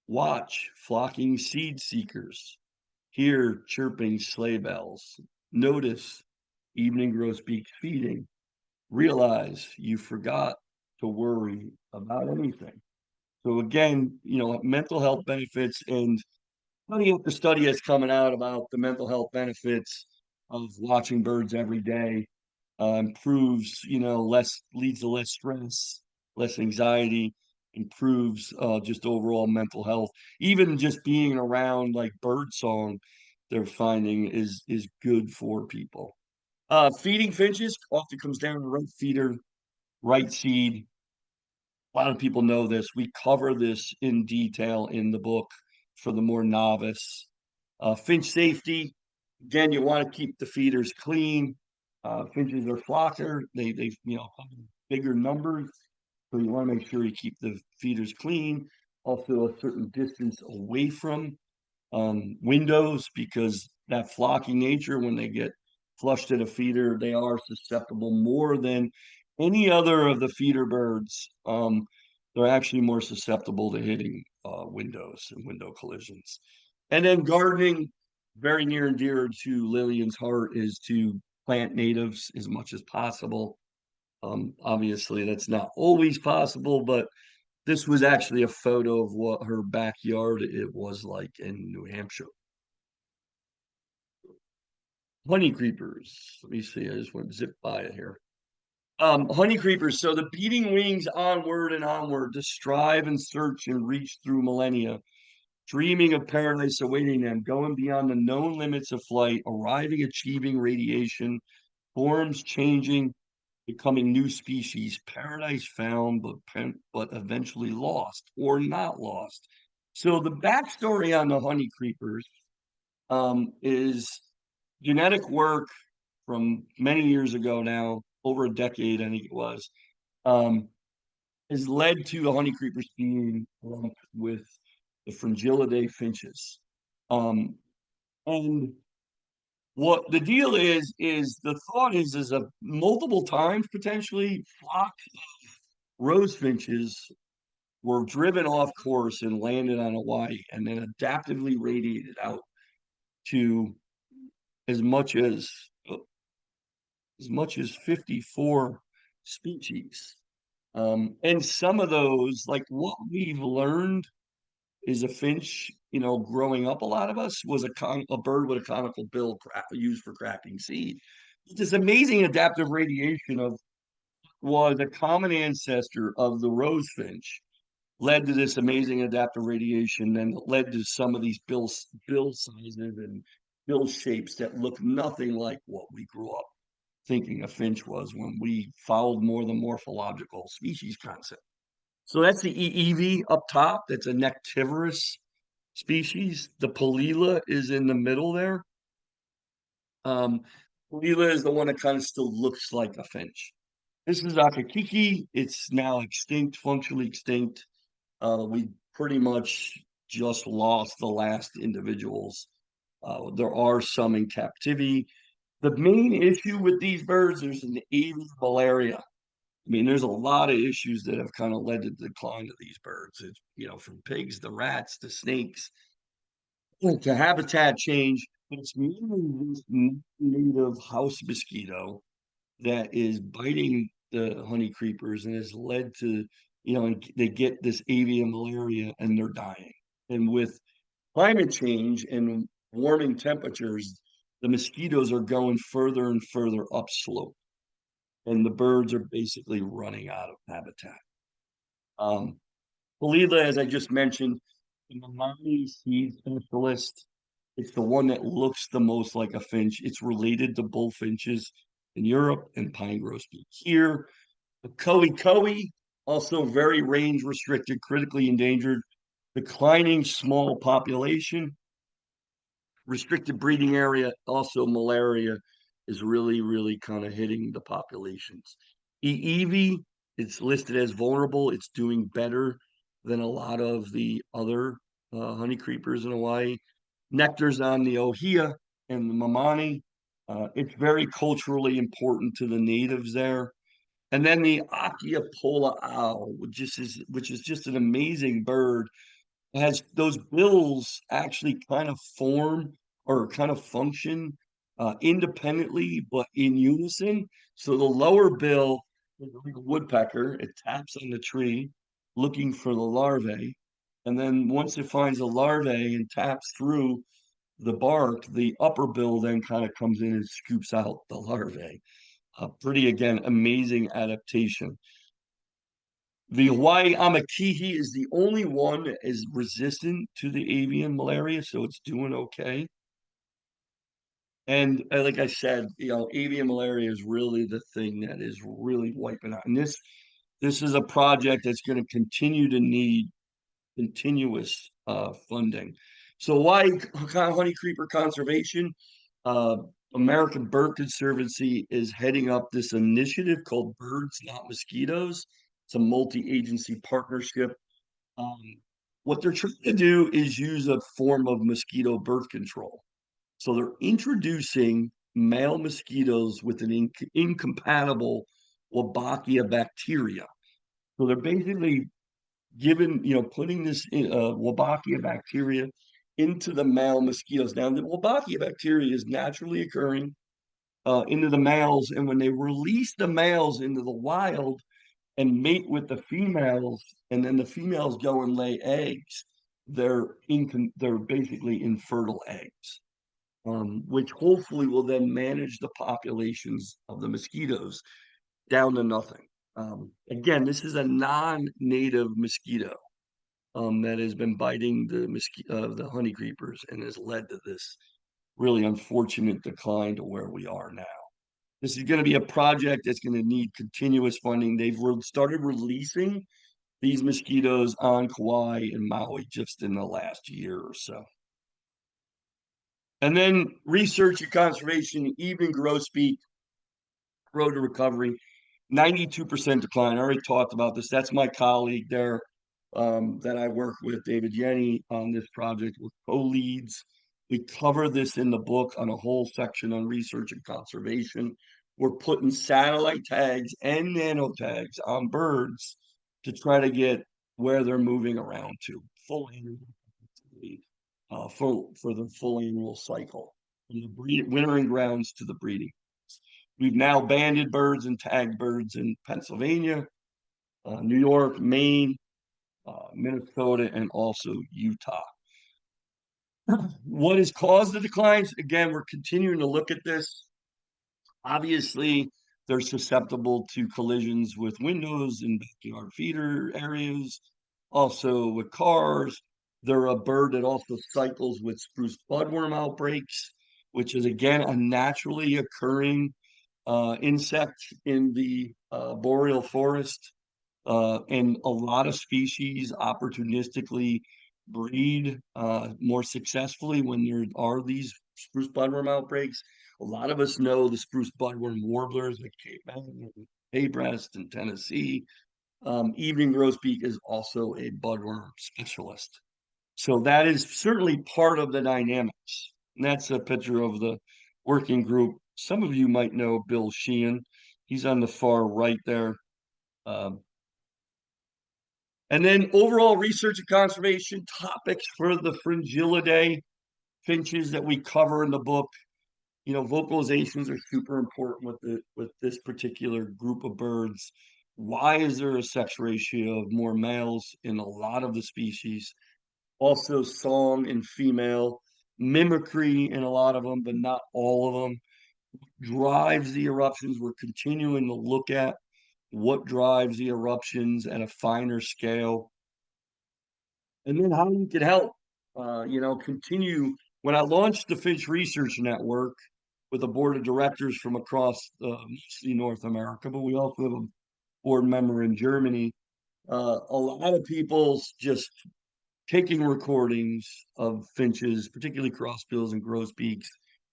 watch flocking seed seekers, hear chirping sleigh bells, notice evening grosbeak feeding, realize you forgot to worry about anything. So again, mental health benefits, and plenty of the study that's coming out about the mental health benefits of watching birds every day. Improves, leads to less stress, less anxiety, improves just overall mental health. Even just being around like bird song, they're finding is good for people. Feeding finches often comes down to right feeder, right seed. A lot of people know this. We cover this in detail in the book for the more novice. Finch safety, again, you want to keep the feeders clean. Finches are flocker. They have bigger numbers, so you want to make sure you keep the feeders clean. Also, a certain distance away from windows, because that flocking nature, when they get flushed at a feeder, they are susceptible more than any other of the feeder birds. They're actually more susceptible to hitting windows and window collisions. And then gardening, very near and dear to Lillian's heart, is to plant natives as much as possible. Obviously, that's not always possible, but this was actually a photo of what her backyard it was like in New Hampshire. Honeycreepers. Let me see. I just went zip by it here. Honeycreepers. So the beating wings onward and onward to strive and search and reach through millennia, dreaming of paradise awaiting them, going beyond the known limits of flight, arriving, achieving radiation, forms changing, becoming new species, paradise found, but eventually lost or not lost. So the backstory on the honeycreepers is genetic work from many years ago now, over a decade, I think it was, has led to the honeycreepers being lumped with the Fringillidae finches. And what the deal is the thought is a multiple times potentially flocks of rose finches were driven off course and landed on Hawaii, and then adaptively radiated out to as much as 54 species. And some of those, like what we've learned is a finch, growing up, a lot of us was a bird with a conical bill used for cracking seed. This amazing adaptive radiation of was a common ancestor of the rose finch led to this amazing adaptive radiation, and led to some of these bill sizes and bill shapes that look nothing like what we grew up thinking a finch was when we followed more the morphological species concept. So that's the EEV up top. That's a nectivorous species. The Palila is in the middle there. Palila is the one that kind of still looks like a finch. This is Akakiki. It's now extinct, functionally extinct. We pretty much just lost the last individuals. There are some in captivity. The main issue with these birds is an avian malaria. I mean, there's a lot of issues that have kind of led to the decline of these birds. It's, from pigs to rats to snakes to habitat change. But it's mainly this native house mosquito that is biting the honey creepers and has led to, and they get this avian malaria and they're dying. And with climate change and warming temperatures, the mosquitoes are going further and further upslope, and the birds are basically running out of habitat. Palila, as I just mentioned, the Mamani seed specialist. It's the one that looks the most like a finch. It's related to bullfinches in Europe and pine grosbeak here. The Koe, also very range restricted, critically endangered, declining small population, restricted breeding area. Also, malaria is really, really kind of hitting the populations. EEV, it's listed as vulnerable. It's doing better than a lot of the other honey creepers in Hawaii. Nectar's on the Ohia and the Mamani. It's very culturally important to the natives there. And then the Akiapola owl, which is just an amazing bird. It has those bills actually kind of form or kind of function independently, but in unison. So the lower bill is like a woodpecker. It taps on the tree looking for the larvae. And then once it finds the larvae and taps through the bark, the upper bill then kind of comes in and scoops out the larvae. Pretty, again, amazing adaptation. The Hawaii amakihi is the only one that is resistant to the avian malaria, so it's doing okay. And like I said, avian malaria is really the thing that is really wiping out. And this is a project that's going to continue to need continuous funding. So why honey creeper conservation? American Bird Conservancy is heading up this initiative called Birds Not Mosquitoes. It's a multi-agency partnership. What they're trying to do is use a form of mosquito birth control. So they're introducing male mosquitoes with an incompatible Wolbachia bacteria. So they're basically putting this Wolbachia bacteria into the male mosquitoes. Now, the Wolbachia bacteria is naturally occurring into the males, and when they release the males into the wild and mate with the females, and then the females go and lay eggs, they're basically infertile eggs, which hopefully will then manage the populations of the mosquitoes down to nothing. Again, this is a non-native mosquito that has been biting the honey creepers and has led to this really unfortunate decline to where we are now. This is going to be a project that's going to need continuous funding. They've started releasing these mosquitoes on Kauai and Maui just in the last year or so. And then research and conservation, even grosbeak, road to recovery, 92% decline. I already talked about this. That's my colleague there that I work with, David Yenny, on this project with co-leads. We cover this in the book on a whole section on research and conservation. We're putting satellite tags and nano tags on birds to try to get where they're moving around to, full annual for the full annual cycle, from the wintering grounds to the breeding. We've now banded birds and tagged birds in Pennsylvania, New York, Maine, Minnesota, and also Utah. What has caused the declines? Again, we're continuing to look at this. Obviously, they're susceptible to collisions with windows and backyard feeder areas. also with cars. They're a bird that also cycles with spruce budworm outbreaks, which is again a naturally occurring insect in the boreal forest. And a lot of species opportunistically breed more successfully when there are these spruce budworm outbreaks. A lot of us know the spruce budworm warblers like Cape May and Paybreast in Tennessee. Evening grosbeak is also a budworm specialist. So that is certainly part of the dynamics. And that's a picture of the working group. Some of you might know Bill Sheehan. He's on the far right there. Um, and then overall research and conservation topics for the Fringillidae finches that we cover in the book. You know, vocalizations are super important with this particular group of birds. Why is there a sex ratio of more males in a lot of the species? Also song and female mimicry in a lot of them, but not all of them. Drives the eruptions. We're continuing to look at what drives the eruptions at a finer scale, and then how you can help. Continue. When I launched the Finch Research Network with a board of directors from across mostly North America, but we also have a board member in Germany. A lot of people just taking recordings of finches, particularly crossbills and grosbeaks,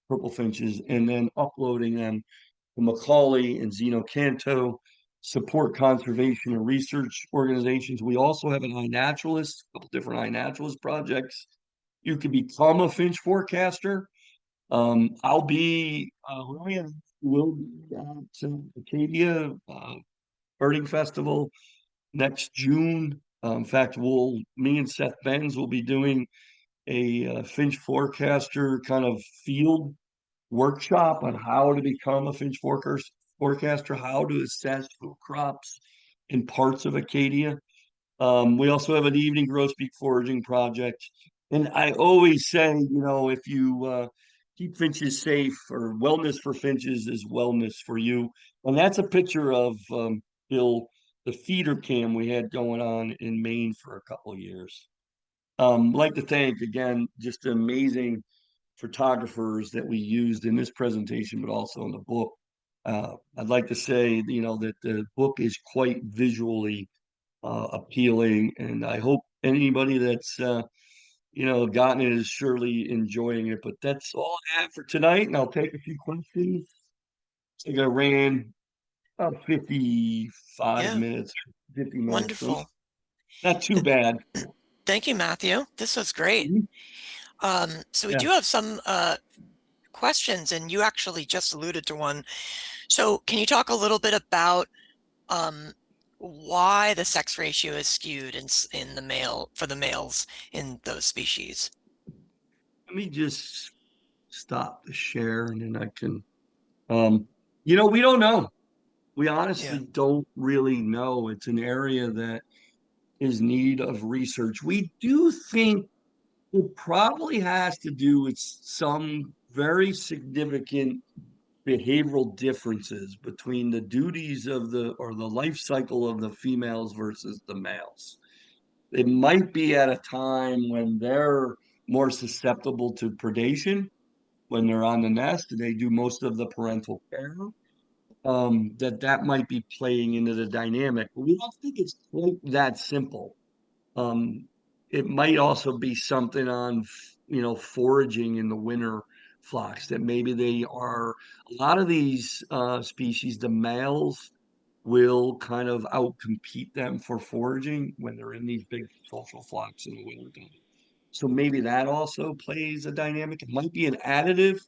purple finches, and then uploading them to Macaulay and Zeno Canto, support conservation and research organizations. We also have an iNaturalist, a couple different iNaturalist projects. You can become a finch forecaster. I'll be, Ryan will be at Acadia Birding Festival next June. In fact, me and Seth Benz will be doing a finch forecaster kind of field workshop on how to become a finch forecaster, how to assess food crops in parts of Acadia. We also have an evening grosbeak foraging project. And I always say, if you keep finches safe, or wellness for finches is wellness for you. And that's a picture of Bill, the feeder cam we had going on in Maine for a couple of years. I'd like to thank again just amazing photographers that we used in this presentation, but also in the book. I'd like to say, that the book is quite visually appealing, and I hope anybody that's gotten it is surely enjoying it. But that's all I have for tonight, and I'll take a few questions. I think I ran about 55 Yeah, minutes, 50 minutes, so wonderful. not too bad. Thank you, Matthew. This was great. Mhm. So we Yeah. do have some questions, and you actually just alluded to one. So can you talk a little bit about why the sex ratio is skewed in the males in those species? Let me just stop the share and then I can we don't know. We Yeah. honestly don't really know. It's an area that is need of research. We do think it probably has to do with some very significant behavioral differences between the duties of the life cycle of the females versus the males. It might be at a time when they're more susceptible to predation, when they're on the nest and they do most of the parental care, that might be playing into the dynamic. But we don't think it's quite that simple. Um, it might also be something on, foraging in the winter flocks, that maybe they are a lot of these species, the males will kind of outcompete them for foraging when they're in these big social flocks in the winter time. So maybe that also plays a dynamic. It might be an additive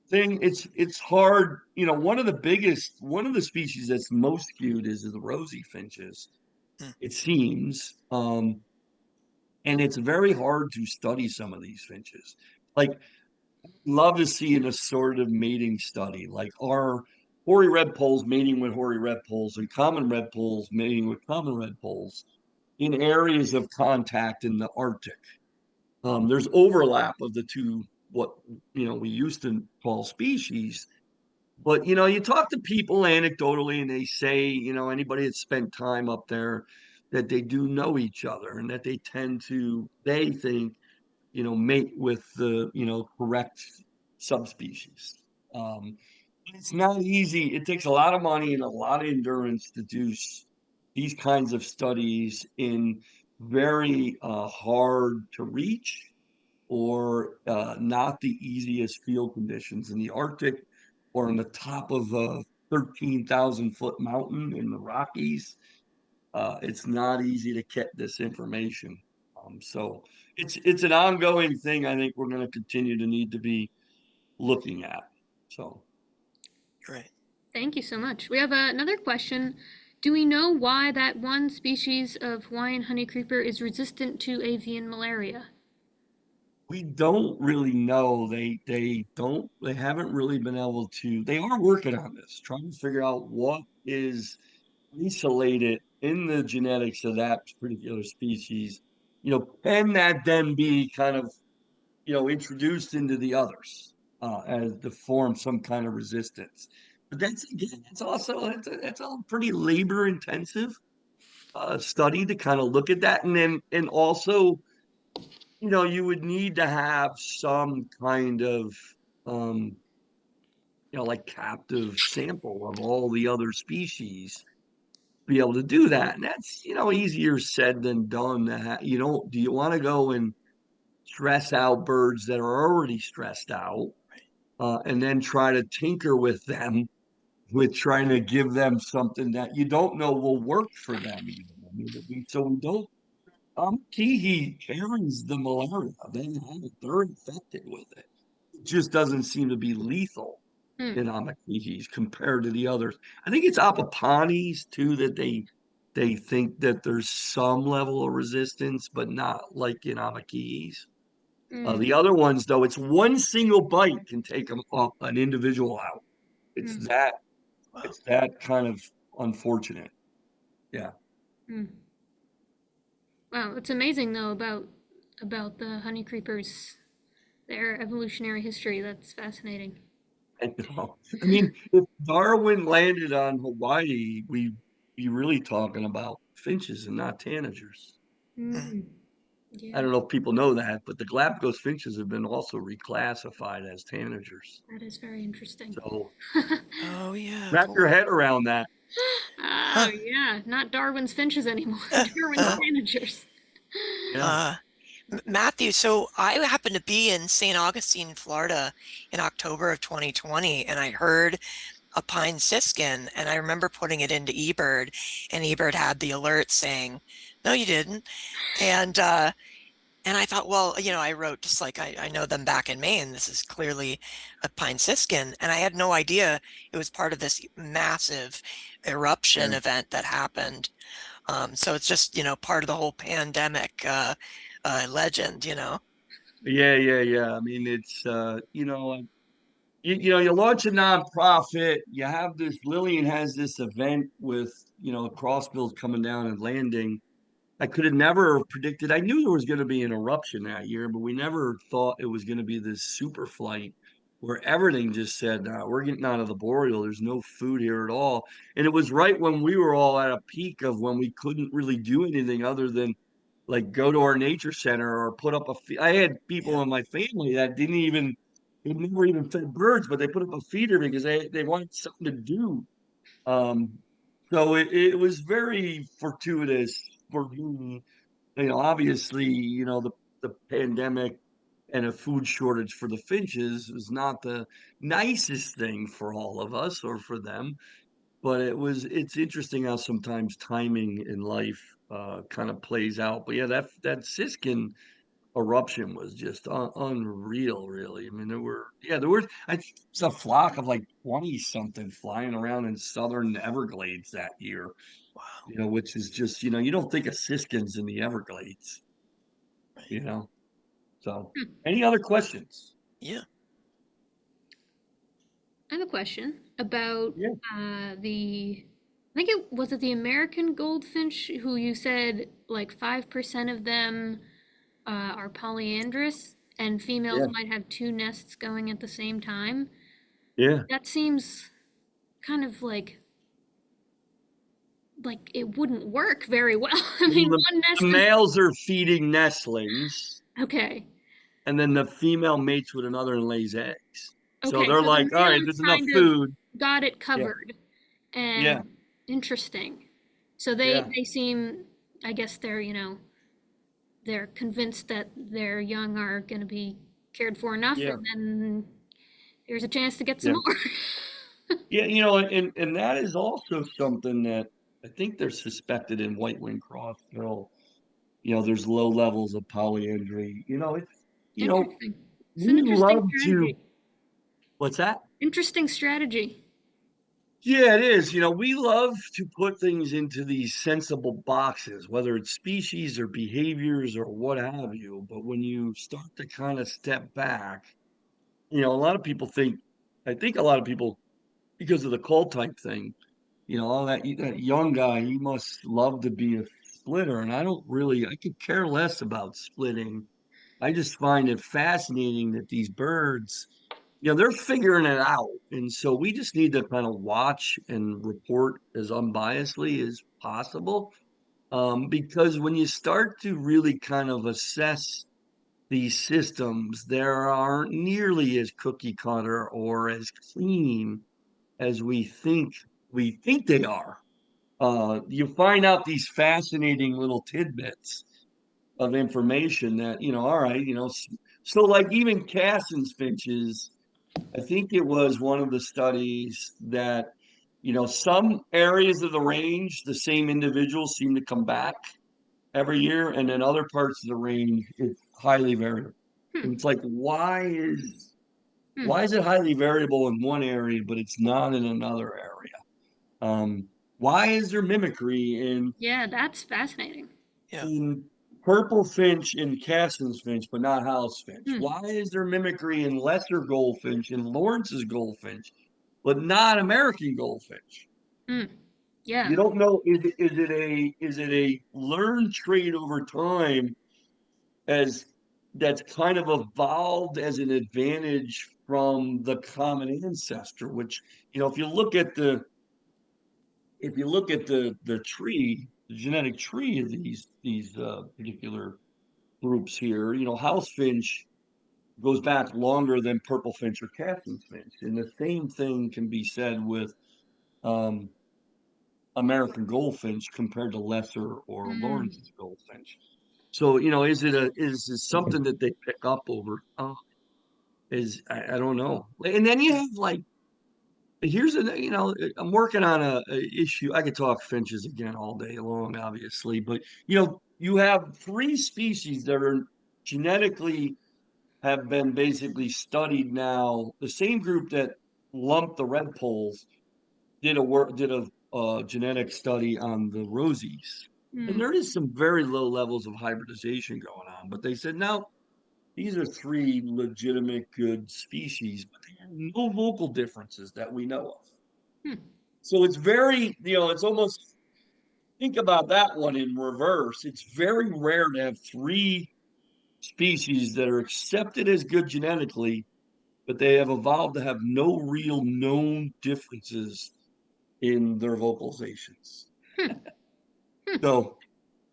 thing. It's hard. One of the species that's most skewed is the rosy finches, Hmm. it seems. And it's very hard to study some of these finches. Like, love to see an assortative mating study, like our hoary redpolls mating with hoary redpolls and common redpolls mating with common redpolls in areas of contact in the Arctic. There's overlap of the two, what we used to call species. But you talk to people anecdotally, and they say, anybody that spent time up there, that they do know each other and that they tend to, they think, mate with the, correct subspecies. It's not easy. It takes a lot of money and a lot of endurance to do these kinds of studies in very hard to reach or not the easiest field conditions in the Arctic or on the top of a 13,000-foot mountain in the Rockies. It's not easy to get this information. So it's an ongoing thing. I think we're going to continue to need to be looking at. So. Great. Thank you so much. We have another question. Do we know why that one species of Hawaiian honeycreeper is resistant to avian malaria? We don't really know. They haven't really been able to. They are working on this, trying to figure out what is isolated in the genetics of that particular species. Can that then be kind of, introduced into the others as to form some kind of resistance? But that's again, it's also it's a pretty labor intensive study to kind of look at that, and also you would need to have some kind of, um, like captive sample of all the other species, be able to do that. And that's, easier said than done. Do you want to go and stress out birds that are already stressed out, and then try to tinker with them with trying to give them something that you don't know will work for them even. I mean, so we don't. Kihi carries the malaria. They have it. They're infected with it. It just doesn't seem to be lethal Hmm. in Amakihis compared to the others. I think it's Apapanis too that they think that there's some level of resistance, but not like in Amakihis. Hmm. The other ones, though, it's one single bite can take them up an individual out. It's Hmm. that Wow. it's that kind of unfortunate. Yeah. Hmm. Wow, it's amazing though about the honeycreepers, their evolutionary history. That's fascinating. I know. I mean, if Darwin landed on Hawaii, we'd be really talking about finches and not tanagers. Hmm. Hmm. I Yeah, don't know if people know that, but the Galapagos finches have been also reclassified as tanagers. that is very interesting. So Oh, yeah, wrap your cool. head around that. Oh Huh. yeah, not Darwin's finches anymore. Darwin's tanagers. Yeah. Uh, Matthew, so I happened to be in St. Augustine, Florida in October of 2020, and I heard a pine siskin, and I remember putting it into eBird, and eBird had the alert saying, "No, you didn't." And I thought, well, I wrote just like I know them back in Maine. This is clearly a pine siskin, and I had no idea it was part of this massive eruption Yeah. event that happened. So it's just, part of the whole pandemic legend. Yeah. I mean, it's you launch a nonprofit, you have this Lillian has this event with, crossbills coming down and landing. I could have never predicted. I knew there was going to be an eruption that year, but we never thought it was going to be this super flight where everything just said, we're getting out of the boreal. There's no food here at all. And it was right when we were all at a peak of when we couldn't really do anything other than like go to our nature center or put up I had people Yeah. in my family that they never even fed birds, but they put up a feeder because they wanted something to do. Um, so it was very fortuitous for me. Obviously, the pandemic and a food shortage for the finches was not the nicest thing for all of us or for them, but it's interesting how sometimes timing in life kind of plays out. But yeah, that siskin eruption was just unreal, really. I mean, there were I think it was a flock of like 20 something flying around in southern Everglades that year, Wow. which is just, you don't think of siskins in the Everglades, Right. you know. So, Hmm. any other questions? Yeah. I have a question about Yeah. I think it was it the American goldfinch who you said like 5% of them are polyandrous and females Yeah. might have two nests going at the same time. Yeah. That seems kind of like like it wouldn't work very well. I mean, Well, one nest the is males are feeding nestlings, okay. and then the female mates with another and lays eggs. So Okay, they're so the like, all male right, has there's enough kind of food. got it Yeah, covered. yeah, And interesting. So yeah, they seem, I guess they're, you know, they're convinced that their young are going to be cared for enough, yeah, and then there's a chance to get some yeah. more. Yeah, and that is also something that I think they're suspected in white-winged crossbill. There's low levels of polyandry. You know, Interesting. It's an we interesting love to, strategy. what's that? Interesting strategy. Yeah, it is. We love to put things into these sensible boxes, whether it's species or behaviors or what have you. But when you start to kind of step back, a lot of people I think a lot of people, because of the call type thing, all that young guy, he must love to be a splitter. And I could care less about splitting. I just find it fascinating that these birds, they're figuring it out. And so we just need to kind of watch and report as unbiasedly as possible. Because when you start to really kind of assess these systems, they aren't nearly as cookie cutter or as clean as we think they are. You find out these fascinating little tidbits of information that, all right, so like even Cassin's finches, I think it was one of the studies that, some areas of the range, the same individuals seem to come back every year, and then other parts of the range, it's highly variable. Hmm. And it's like, why Hmm. is it highly variable in one area, but it's not in another area? Why is there mimicry Yeah, that's fascinating. Yeah. in purple finch and Cassin's finch, but not house finch? Hmm. Why is there mimicry in lesser goldfinch and Lawrence's goldfinch, but not American goldfinch? Hmm. Yeah. You don't know, is it a learned trait over time as that's kind of evolved as an advantage from the common ancestor, which, if you look at the tree, the genetic tree of these particular groups here, house finch goes back longer than purple finch or Cassin's finch, and the same thing can be said with um, American goldfinch compared to lesser or Hmm. Lawrence's goldfinch. So, is it something that they pick up over? Oh, I don't know. And then you have like here's I'm working on a issue. I could talk finches again all day long, obviously, but you have three species that are genetically have been basically studied now. The same group that lumped the red poles did a genetic study on the rosies, and Hmm. there is some very low levels of hybridization going on. But they said no, these are three legitimate good species, but they have no vocal differences that we know of. Hmm. So it's very, it's almost, think about that one in reverse. It's very rare to have three species that are accepted as good genetically, but they have evolved to have no real known differences in their vocalizations. Hmm. Hmm. So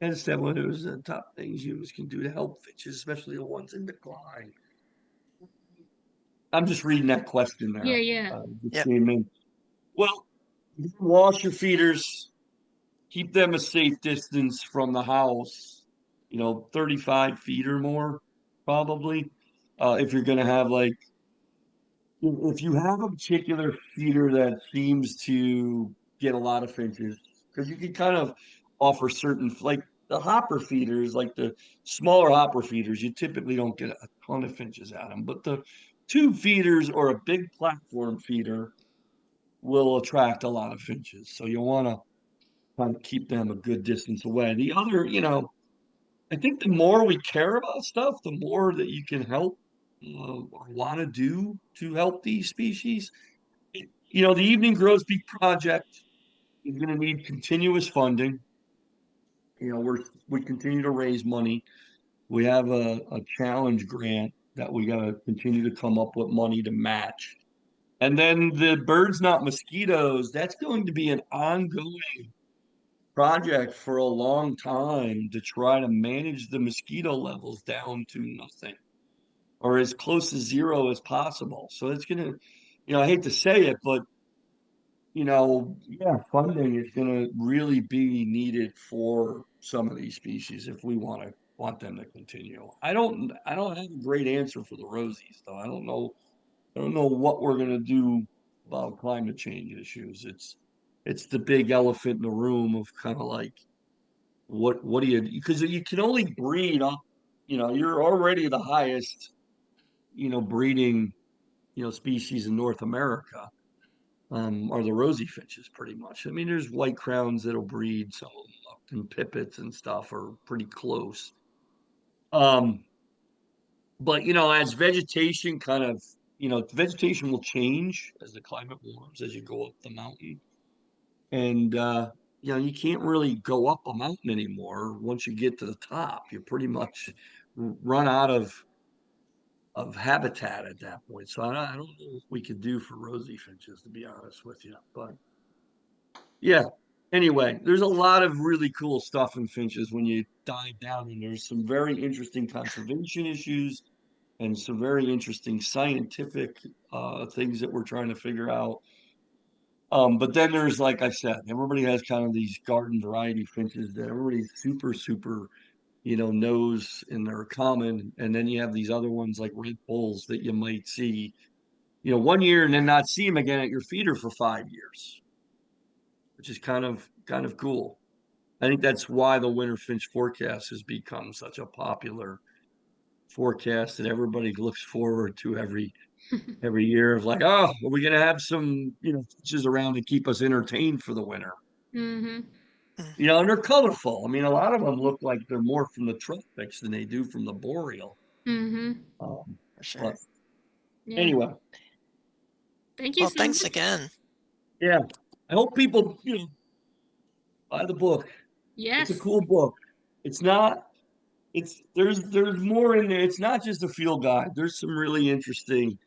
I just said one of those top things humans can do to help finches, especially the ones in decline. I'm just reading that question Yeah, there. yeah. Just Yep. came in. Well, wash your feeders, keep them a safe distance from the house, 35 feet or more, probably. If you're going to have if you have a particular feeder that seems to get a lot of finches, because you can kind of offer certain, like the hopper feeders, like the smaller hopper feeders, you typically don't get a ton of finches at them. But the tube feeders or a big platform feeder will attract a lot of finches. So you'll want to kind of keep them a good distance away. The other, I think the more we care about stuff, the more that you can help or want to do to help these species. The Evening Grosbeak Project is going to need continuous funding. We continue to raise money. We have a challenge grant that we got to continue to come up with money to match. And then the birds, not mosquitoes, that's going to be an ongoing project for a long time to try to manage the mosquito levels down to nothing or as close to zero as possible. So it's gonna, I hate to say it, but yeah, funding is gonna really be needed for some of these species if we want them to continue. I don't have a great answer for the rosies though. I don't know what we're gonna do about climate change issues. It's the big elephant in the room of kind of like what do you, because you can only breed up, you're already the highest, breeding, species in North America, are the Rosy-Finches pretty much. I mean, there's white crowns that'll breed, some of them up, and pipits and stuff are pretty close. Um, but as vegetation kind of, vegetation will change as the climate warms, as you go up the mountain. And you can't really go up a mountain anymore. Once you get to the top, you pretty much run out of habitat at that point. So I don't know what we could do for Rosy-Finches, to be honest with you. But yeah, anyway, there's a lot of really cool stuff in finches when you dive down, and there's some very interesting conservation issues and some very interesting scientific things that we're trying to figure out. But then there's, like I said, everybody has kind of these garden variety finches that everybody super, super, knows and they're common. And then you have these other ones like red bulls that you might see, one year and then not see them again at your feeder for 5 years, which is kind of cool. I think that's why the winter finch forecast has become such a popular forecast that everybody looks forward to every year of like, oh, are we gonna have some, finches around to keep us entertained for the winter? Mm-hmm. And they're colorful. I mean, a lot of them look like they're more from the tropics than they do from the boreal. Mm-hmm. For sure. But Yeah. anyway, Thank you Well, so thanks much. again. yeah, I hope people, buy the book. It's a Yes. cool book. It's not. There's more in there. It's not just a field guide. There's some really interesting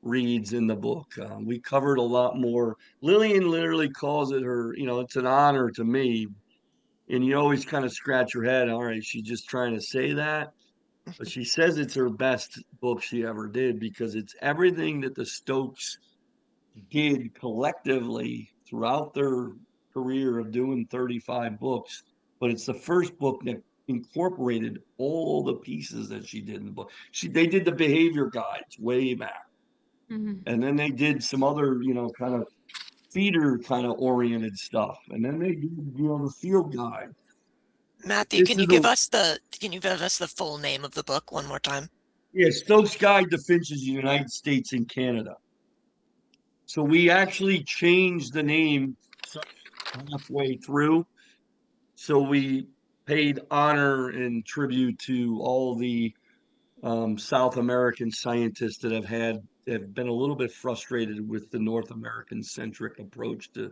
reads in the book. We covered a lot more. Lillian literally calls it her. It's an honor to me. And you always kind of scratch your head. All right, she's just trying to say that. But she says it's her best book she ever did because it's everything that the Stokes did collectively throughout their career of doing 35 books. But it's the first book that incorporated all the pieces that she did in the book. They did the behavior guides way back. Mm-hmm. And then they did some other, kind of feeder kind of oriented stuff. And then they did, the field guide. Matthew, This is a can you give us the full name of the book one more time? Stokes Guide to Finches in the United States and Canada. So we actually changed the name halfway through. So we paid honor and tribute to all the South American scientists that have been a little bit frustrated with the North American centric approach to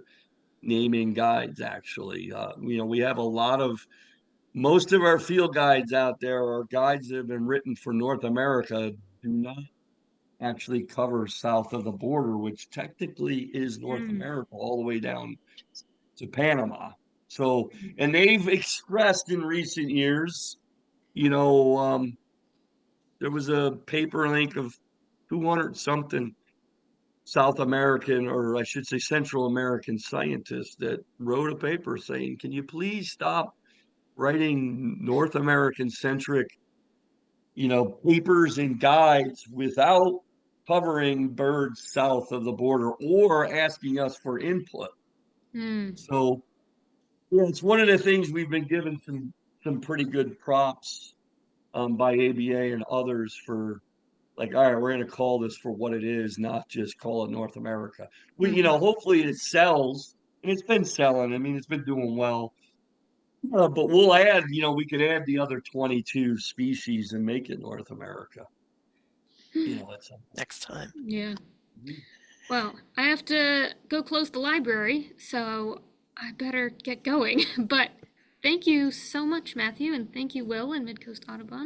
naming guides. Actually, we have most of our field guides out there are guides that have been written for North America, do not actually cover south of the border, which technically is North America all the way down to Panama. So, and they've expressed in recent years, there was a paper link of 200 something South American, or I should say Central American scientists that wrote a paper saying, can you please stop writing North American centric, papers and guides without covering birds south of the border or asking us for input. Mm. So yeah, it's one of the things we've been given some pretty good props by ABA and others for, like, all right, we're going to call this for what it is, not just call it North America. Hopefully it sells, and it's been selling. I mean, it's been doing well. But we'll add, we could add the other 22 species and make it North America. That's Next time. Yeah. Well, I have to go close the library, so I better get going. But thank you so much, Matthew, and thank you, Will, and Mid-Coast Audubon.